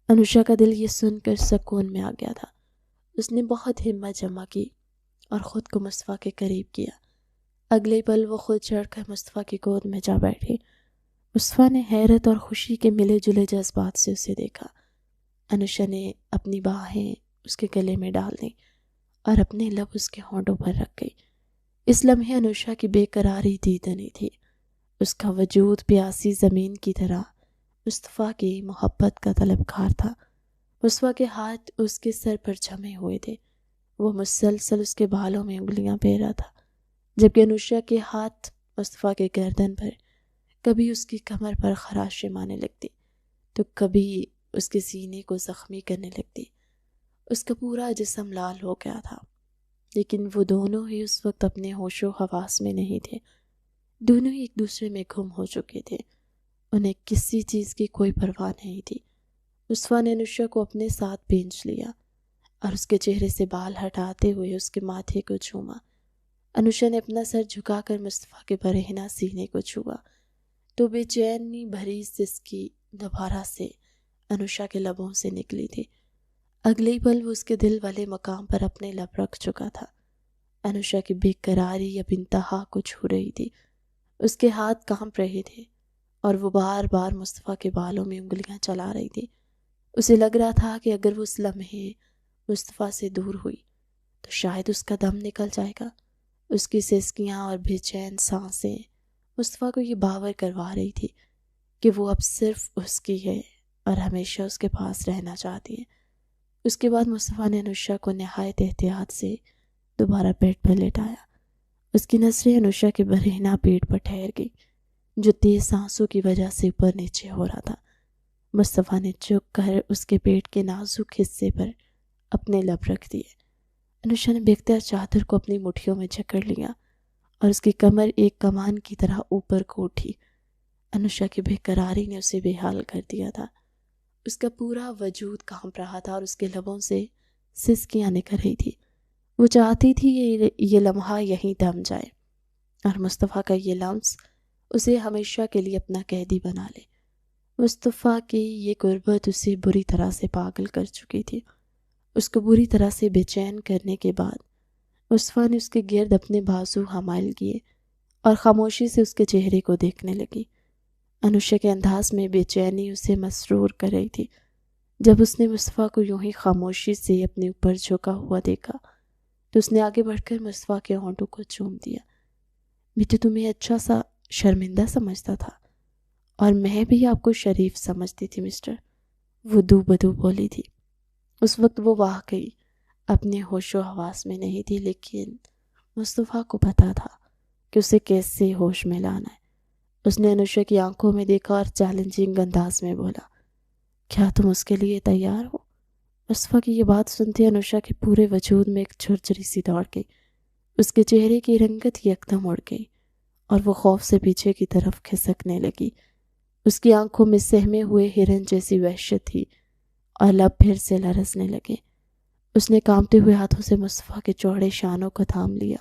انوشا کا دل یہ سن کر سکون میں آ گیا تھا۔ اس نے بہت ہمت جمع کی اور خود کو مصطفیٰ کے قریب کیا۔ اگلے پل وہ خود چڑھ کر مصطفیٰ کی گود میں جا بیٹھی۔ مصطفیٰ نے حیرت اور خوشی کے ملے جلے جذبات سے اسے دیکھا۔ انوشا نے اپنی باہیں اس کے گلے میں ڈال دیں اور اپنے لب اس کے ہونٹوں پر رکھ گئی۔ اس لمحے انوشا کی بے قراری دیدنی تھی۔ اس کا وجود پیاسی زمین کی طرح مصطفیٰ کی محبت کا طلبگار تھا۔ مصطفیٰ کے ہاتھ اس کے سر پر جمے ہوئے تھے، وہ مسلسل اس کے بالوں میں انگلیاں پھیر رہا تھا، جبکہ انوشا کے ہاتھ مصطفیٰ کے گردن پر، کبھی اس کی کمر پر خراشیں مارنے لگتی تو کبھی اس کے سینے کو زخمی کرنے لگتی۔ اس کا پورا جسم لال ہو گیا تھا، لیکن وہ دونوں ہی اس وقت اپنے ہوش و حواس میں نہیں تھے۔ دونوں ہی ایک دوسرے میں گم ہو چکے تھے، انہیں کسی چیز کی کوئی پرواہ نہیں تھی۔ مصطفیٰ نے انوشا کو اپنے ساتھ بھینچ لیا اور اس کے چہرے سے بال ہٹاتے ہوئے اس کے ماتھے کو چوما۔ انوشا نے اپنا سر جھکا کر مصطفیٰ کے برہنہ سینے کو چھوا تو بے چینی بھری سسکی دوبارہ سے انوشا کے لبوں سے نکلی تھی۔ اگلے ہی پل وہ اس کے دل والے مقام پر اپنے لب رکھ چکا تھا۔ انوشا کی بے قراری اب انتہا کو چھو رہی تھی، اس کے ہاتھ کانپ رہے تھے اور وہ بار بار مصطفیٰ کے بالوں میں انگلیاں چلا رہی تھی۔ اسے لگ رہا تھا کہ اگر وہ اس لمحے مصطفیٰ سے دور ہوئی تو شاید اس کا دم نکل جائے گا۔ اس کی سسکیاں اور بے چین سانسیں مصطفیٰ کو یہ باور کروا رہی تھی کہ وہ اب صرف اس کی ہے اور ہمیشہ اس کے پاس رہنا چاہتی ہے۔ اس کے بعد مصطفیٰ نے انوشا کو نہایت احتیاط سے دوبارہ بیڈ پر لٹایا۔ اس کی نظریں انوشا کے برہنہ پیٹ پر ٹھہر گئی، جو تیز سانسوں کی وجہ سے اوپر نیچے ہو رہا تھا۔ مصطفیٰ نے جھک کر اس کے پیٹ کے نازک حصے پر اپنے لب رکھ دیے۔ انوشا نے بے اختیار چادر کو اپنی مٹھیوں میں جکڑ لیا اور اس کی کمر ایک کمان کی طرح اوپر کو اٹھی۔ انوشا کی بے قراری نے اسے بے حال کر دیا تھا، اس کا پورا وجود کانپ رہا تھا اور اس کے لبوں سے سسکیاں نکل رہی تھی۔ وہ چاہتی تھی یہ لمحہ یہیں دم جائے اور مصطفیٰ کا یہ لمس اسے ہمیشہ کے لیے اپنا قیدی بنا لے۔ مصطفیٰ کی یہ قربت اسے بری طرح سے پاگل کر چکی تھی۔ اس کو بری طرح سے بے چین کرنے کے بعد مصطفیٰ نے اس کے گرد اپنے بازو حمائل کیے اور خاموشی سے اس کے چہرے کو دیکھنے لگی۔ انوشا کے انداز میں بے چینی اسے مسرور کر رہی تھی۔ جب اس نے مصطفیٰ کو یوں ہی خاموشی سے اپنے اوپر جھکا ہوا دیکھا تو اس نے آگے بڑھ کر مصطفیٰ کے ہونٹوں کو چوم دیا۔ میں تو تمہیں اچھا سا شرمندہ سمجھتا تھا اور میں بھی آپ کو شریف سمجھتی تھی مسٹر، وہ دو بدو بولی تھی۔ اس وقت وہ واقعی اپنے ہوش و حواس میں نہیں تھی، لیکن مصطفیٰ کو پتا تھا کہ اسے کیسے ہوش میں لانا ہے۔ اس نے انوشا کی آنکھوں میں دیکھا اور چیلنجنگ انداز میں بولا، کیا تم اس کے لیے تیار ہو؟ مصطفیٰ کی یہ بات سنتے انوشا کے پورے وجود میں ایک جھرجھری سی دوڑ گئی، اس کے چہرے کی رنگت یکدم اڑ گئی اور وہ خوف سے پیچھے کی طرف کھسکنے لگی۔ اس کی آنکھوں میں سہمے ہوئے ہرن جیسی وحشت تھی اور لب پھر سے لرزنے لگے۔ اس نے کانپتے ہوئے ہاتھوں سے مصطفیٰ کے چوڑے شانوں کو تھام لیا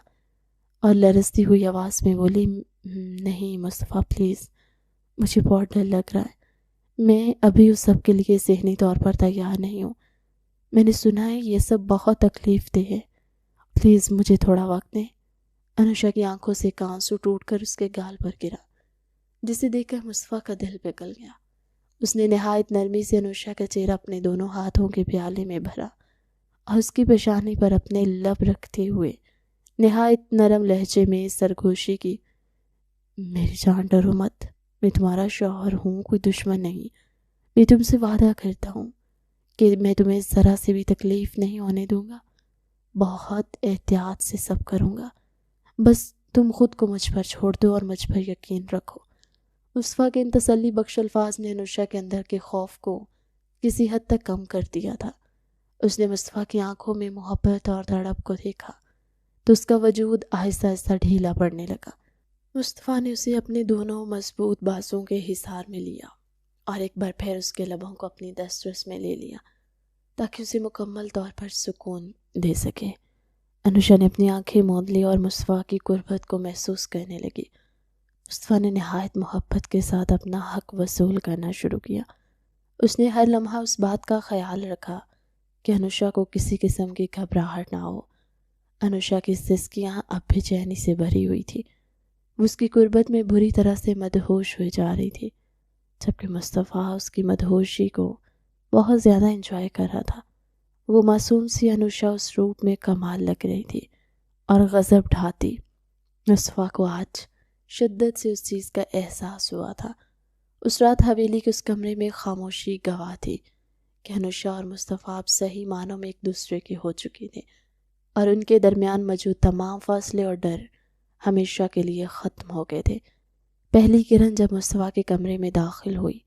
اور لرزتی ہوئی آواز میں بولی، نہیں مصطفیٰ پلیز، مجھے بہت ڈر لگ رہا ہے، میں ابھی اس سب کے لیے ذہنی طور پر تیار نہیں ہوں۔ میں نے سنا ہے یہ سب بہت تکلیف دہ ہے، پلیز مجھے تھوڑا وقت دیں۔ انوشا کی آنکھوں سے ایک آنسو ٹوٹ کر اس کے گال پر گرا، جسے دیکھ کر مصطفیٰ کا دل پگھل گیا۔ اس نے نہایت نرمی سے انوشا کا چہرہ اپنے دونوں ہاتھوں کے پیالے میں بھرا اور اس کی پیشانی پر اپنے لب رکھتے ہوئے نہایت نرم لہجے میں سرگوشی کی، میری جان ڈرو مت، میں تمہارا شوہر ہوں، کوئی دشمن نہیں۔ میں تم سے وعدہ کرتا ہوں کہ میں تمہیں ذرا سے بھی تکلیف نہیں ہونے دوں گا، بہت احتیاط سے سب کروں گا، بس تم خود کو مجھ پر چھوڑ دو اور مجھ پر یقین رکھو۔ مصطفیٰ کے ان تسلی بخش الفاظ نے انوشا کے اندر کے خوف کو کسی حد تک کم کر دیا تھا۔ اس نے مصطفیٰ کی آنکھوں میں محبت اور تڑپ کو دیکھا تو اس کا وجود آہستہ آہستہ ڈھیلا پڑنے لگا۔ مصطفیٰ نے اسے اپنے دونوں مضبوط بازوں کے حصار میں لیا اور ایک بار پھر اس کے لبوں کو اپنی دسترس میں لے لیا تاکہ اسے مکمل طور پر سکون دے سکے۔ انوشا نے اپنی آنکھیں موند لی اور مصطفیٰ کی قربت کو محسوس کرنے لگی۔ مصطفیٰ نے نہایت محبت کے ساتھ اپنا حق وصول کرنا شروع کیا۔ اس نے ہر لمحہ اس بات کا خیال رکھا کہ انوشا کو کسی قسم کی گھبراہٹ نہ ہو۔ انوشا کی سسکیاں اب بے چینی سے بھری ہوئی تھی، وہ اس کی قربت میں بری طرح سے مدہوش ہوئی جا رہی تھی، جبکہ مصطفیٰ اس کی مدہوشی کو بہت زیادہ انجوائے کر رہا تھا۔ وہ معصوم سی انوشا اس روپ میں کمال لگ رہی تھی اور غضب ڈھاتی۔ مصطفیٰ کو آج شدت سے اس چیز کا احساس ہوا تھا۔ اس رات حویلی کے اس کمرے میں خاموشی گواہ تھی کہ انوشا اور مصطفیٰ اب صحیح معنوں میں ایک دوسرے کے ہو چکے تھے، اور ان کے درمیان موجود تمام فاصلے اور ڈر ہمیشہ کے لیے ختم ہو گئے تھے۔ پہلی کرن جب مصطفیٰ کے کمرے میں داخل ہوئی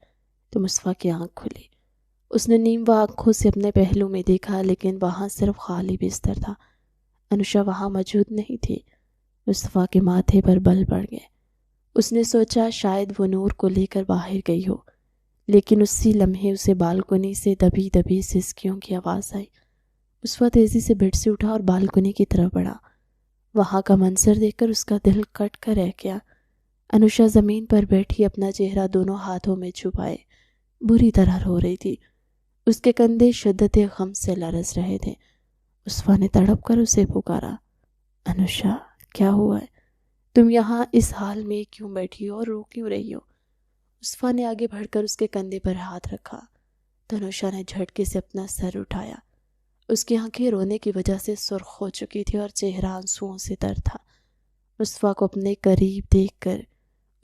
تو مصطفیٰ کی آنکھ کھلی۔ اس نے نیم آنکھوں سے اپنے پہلو میں دیکھا، لیکن وہاں صرف خالی بستر تھا۔ انوشا وہاں موجود نہیں تھی۔ مصطفیٰ کے ماتھے پر بل پڑ گئے۔ اس نے سوچا شاید وہ نور کو لے کر باہر گئی ہو، لیکن اسی لمحے اسے بالکنی سے دبی دبی سسکیوں کی آواز آئی۔ مصطفیٰ تیزی سے بیڈ سے اٹھا اور بالکنی کی طرف بڑھا۔ وہاں کا منظر دیکھ کر اس کا دل کٹ کر رہ گیا۔ انوشا زمین پر بیٹھی اپنا چہرہ دونوں ہاتھوں میں چھپائے بری طرح رو رہی تھی۔ اس کے کندھے شدت غم سے لرز رہے تھے۔ مصطفیٰ نے تڑپ کر اسے پکارا، انوشا کیا ہوا ہے؟ تم یہاں اس حال میں کیوں بیٹھی ہو اور رو کیوں رہی ہو؟ مصطفیٰ نے آگے بڑھ کر اس کے کندھے پر ہاتھ رکھا تو انوشا نے جھٹکے سے اپنا سر اٹھایا۔ اس کی آنکھیں رونے کی وجہ سے سرخ ہو چکی تھی اور چہرہ آنسوؤں سے تر تھا۔ مصطفیٰ کو اپنے قریب دیکھ کر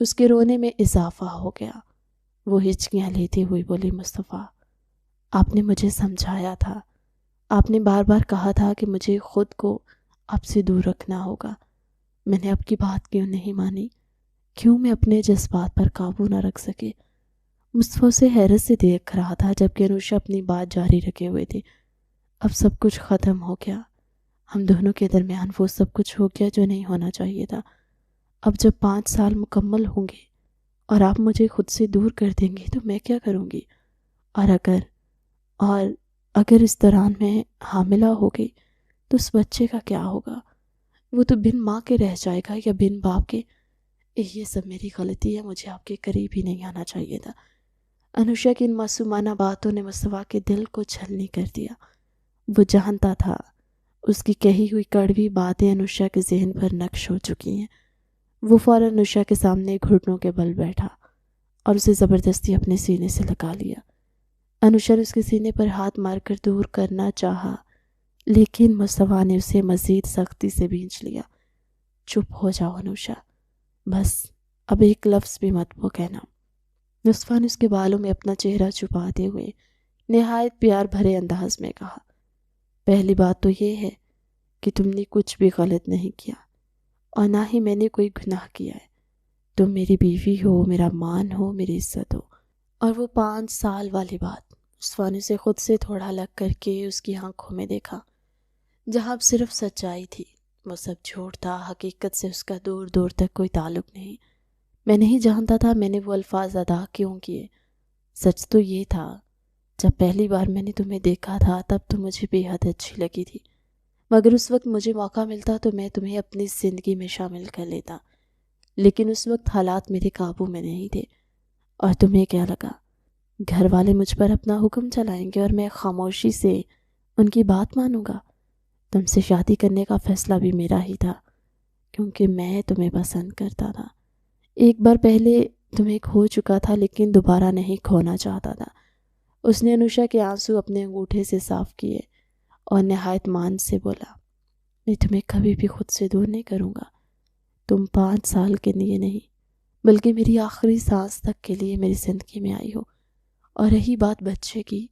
اس کے رونے میں اضافہ ہو گیا۔ وہ ہچکیاں لیتی ہوئی بولی، مصطفیٰ آپ نے مجھے سمجھایا تھا، آپ نے بار بار کہا تھا کہ مجھے خود کو آپ سے دور رکھنا ہوگا۔ میں نے آپ کی بات کیوں نہیں مانی؟ کیوں میں اپنے جذبات پر قابو نہ رکھ سکے؟ مصطفیٰ اسے حیرت سے دیکھ رہا تھا، جبکہ انوشا اپنی بات جاری رکھے ہوئے تھی۔ اب سب کچھ ختم ہو گیا۔ ہم دونوں کے درمیان وہ سب کچھ ہو گیا جو نہیں ہونا چاہیے تھا۔ اب جب 5 سال مکمل ہوں گے اور آپ مجھے خود سے دور کر دیں گے تو میں کیا کروں گی؟ اور اگر اس دوران میں حاملہ ہو گئی تو اس بچے کا کیا ہوگا؟ وہ تو بن ماں کے رہ جائے گا یا بن باپ کے۔ یہ سب میری غلطی ہے، مجھے آپ کے قریب ہی نہیں آنا چاہیے تھا۔ انوشا کی ان معصومانہ باتوں نے مصطفیٰ کے دل کو چھلنی کر دیا۔ وہ جانتا تھا اس کی کہی ہوئی کڑوی باتیں انوشا کے ذہن پر نقش ہو چکی ہیں۔ وہ فوراً انوشا کے سامنے گھٹنوں کے بل بیٹھا اور اسے زبردستی اپنے سینے سے لگا لیا۔ انوشا نے اس کے سینے پر ہاتھ مار کر دور کرنا چاہا، لیکن مصطفیٰ نے اسے مزید سختی سے بھینچ لیا۔ چپ ہو جاؤ انوشا، بس اب ایک لفظ بھی مت وہ کہنا۔ مصطفیٰ نے اس کے بالوں میں اپنا چہرہ چھپاتے ہوئے نہایت پیار بھرے انداز میں کہا، پہلی بات تو یہ ہے کہ تم نے کچھ بھی غلط نہیں کیا اور نہ ہی میں نے کوئی گناہ کیا ہے۔ تم میری بیوی ہو، میرا مان ہو، میری عزت ہو۔ اور وہ 5 سال والی بات، مصطفیٰ نے اسے خود سے تھوڑا الگ کر کے اس کی آنکھوں میں دیکھا، جہاں اب صرف سچائی تھی۔ وہ سب جھوٹ تھا، حقیقت سے اس کا دور دور تک کوئی تعلق نہیں۔ میں نہیں جانتا تھا میں نے وہ الفاظ ادا کیوں کیے۔ سچ تو یہ تھا، جب پہلی بار میں نے تمہیں دیکھا تھا تب تو مجھے بے حد اچھی لگی تھی، مگر اس وقت مجھے موقع ملتا تو میں تمہیں اپنی زندگی میں شامل کر لیتا، لیکن اس وقت حالات میرے قابو میں نہیں تھے۔ اور تمہیں کیا لگا گھر والے مجھ پر اپنا حکم چلائیں گے اور میں خاموشی سے ان کی بات مانوں گا؟ تم سے شادی کرنے کا فیصلہ بھی میرا ہی تھا، کیونکہ میں تمہیں پسند کرتا تھا۔ ایک بار پہلے تمہیں کھو چکا تھا، لیکن دوبارہ نہیں کھونا چاہتا تھا۔ اس نے انوشا کے آنسو اپنے انگوٹھے سے صاف کیے اور نہایت مان سے بولا، میں تمہیں کبھی بھی خود سے دور نہیں کروں گا۔ تم 5 سال کے لیے نہیں بلکہ میری آخری سانس تک کے لیے میری زندگی میں آئی ہو۔ اور رہی بات بچے کی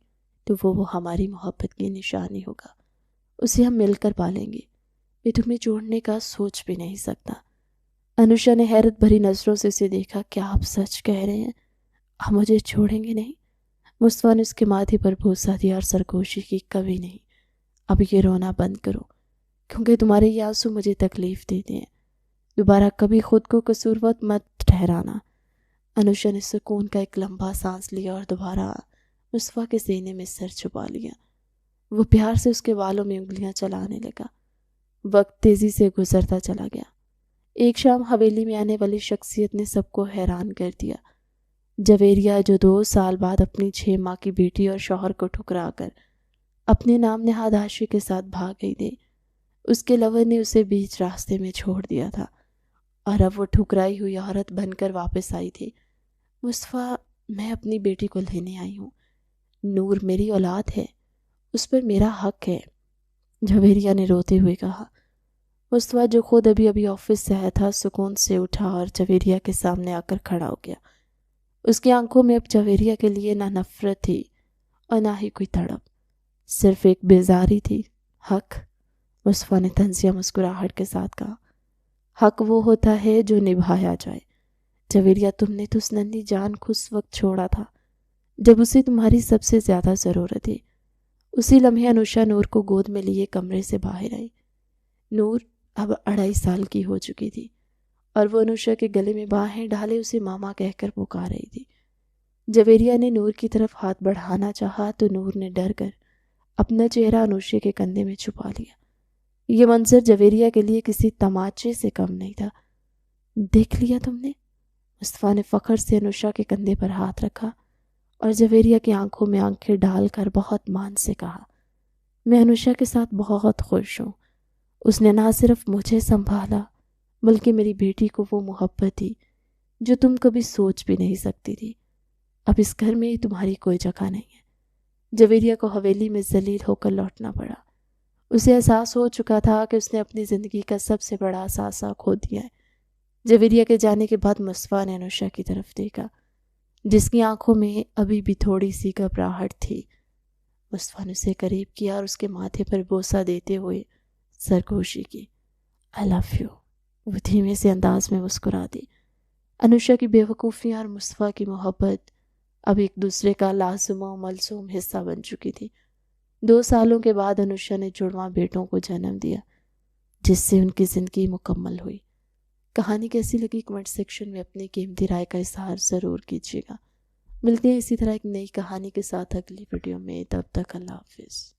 تو وہ ہماری محبت کی نشانی ہوگا، اسے ہم مل کر پالیں گے۔ میں تمہیں چھوڑنے کا سوچ بھی نہیں سکتا۔ انوشا نے حیرت بھری نظروں سے اسے دیکھا، کیا آپ سچ کہہ رہے ہیں؟ آپ مجھے چھوڑیں گے نہیں؟ مصطفیٰ نے اس کے ماتھے پر بوسہ دیا اور سرگوشی کی، کبھی نہیں۔ اب یہ رونا بند کرو، کیونکہ تمہارے یہ آنسو مجھے تکلیف دیتے ہیں۔ دوبارہ کبھی خود کو قصوروار مت ٹھہرانا۔ انوشا نے سکون کا ایک لمبا سانس لیا اور دوبارہ مصطفیٰ کے سینے میں سر چھپا لیا۔ وہ پیار سے اس کے بالوں میں انگلیاں چلانے لگا۔ وقت تیزی سے گزرتا چلا گیا۔ ایک شام حویلی میں آنے والی شخصیت نے سب کو حیران کر دیا۔ جویریہ، جو 2 سال بعد اپنی 6 ماہ کی بیٹی اور شوہر کو ٹھکرا کر اپنے نام نہاد عاشق کے ساتھ بھاگ گئی تھی، اس کے لور نے اسے بیچ راستے میں چھوڑ دیا تھا اور اب وہ ٹھکرائی ہوئی عورت بن کر واپس آئی تھی۔ مصطفیٰ، میں اپنی بیٹی کو لینے آئی ہوں۔ نور میری اولاد ہے، اس پر میرا حق ہے، جویریہ نے روتے ہوئے کہا۔ مصطفیٰ، جو خود ابھی آفس سے آیا تھا، سکون سے اٹھا اور جویریہ کے سامنے آ کر کھڑا ہو گیا۔ اس کی آنکھوں میں اب جویریہ کے لیے نہ نفرت تھی اور نہ ہی کوئی تڑپ، صرف ایک بیزاری تھی۔ حق، مصطفیٰ نے طنزیہ مسکراہٹ کے ساتھ کہا، حق وہ ہوتا ہے جو نبھایا جائے۔ جویریہ، تم نے تو اس ننھی جان کو اس وقت چھوڑا تھا جب اسے تمہاری سب سے زیادہ ضرورت تھی۔ اسی لمحے انوشا نور کو گود میں لیے کمرے سے باہر آئی۔ نور اب 2.5 سال کی ہو چکی تھی اور وہ انوشا کے گلے میں باہیں ڈالے اسے ماما کہہ کر پکار رہی تھی۔ جویریہ نے نور کی طرف ہاتھ بڑھانا چاہا تو نور نے ڈر کر اپنا چہرہ انوشا کے کندھے میں چھپا لیا۔ یہ منظر جویریہ کے لیے کسی تماچے سے کم نہیں تھا۔ دیکھ لیا تم نے؟ مصطفیٰ نے فخر سے انوشا کے کندھے پر ہاتھ رکھا اور جویریہ کی آنکھوں میں آنکھیں ڈال کر بہت مان سے کہا، میں انوشا کے ساتھ بہت خوش ہوں۔ اس نے نہ صرف مجھے سنبھالا بلکہ میری بیٹی کو وہ محبت دی جو تم کبھی سوچ بھی نہیں سکتی تھی۔ اب اس گھر میں تمہاری کوئی جگہ نہیں ہے۔ جویریہ کو حویلی میں ذلیل ہو کر لوٹنا پڑا۔ اسے احساس ہو چکا تھا کہ اس نے اپنی زندگی کا سب سے بڑا اثاثہ کھو دیا ہے۔ جویریہ کے جانے کے بعد مصطفیٰ نے انوشا کی طرف دیکھا جس کی آنکھوں میں ابھی بھی تھوڑی سی گھبراہٹ تھی۔ مصطفیٰ نے اسے قریب کیا اور اس کے ماتھے پر بوسہ دیتے ہوئے سرگوشی کی۔ I love you۔ وہ دھیمے سے انداز میں مسکرا دی۔ انوشا کی بے وقوفیاں اور مصطفیٰ کی محبت اب ایک دوسرے کا لازم و ملزوم حصہ بن چکی تھی۔ 2 سالوں کے بعد انوشا نے جڑواں بیٹوں کو جنم دیا جس سے ان کی زندگی مکمل ہوئی۔ کہانی کیسی لگی کمنٹ سیکشن میں اپنی قیمتی رائے کا اظہار ضرور کیجیے گا۔ ملتے ہیں اسی طرح ایک نئی کہانی کے ساتھ اگلی ویڈیو میں، تب تک اللہ حافظ۔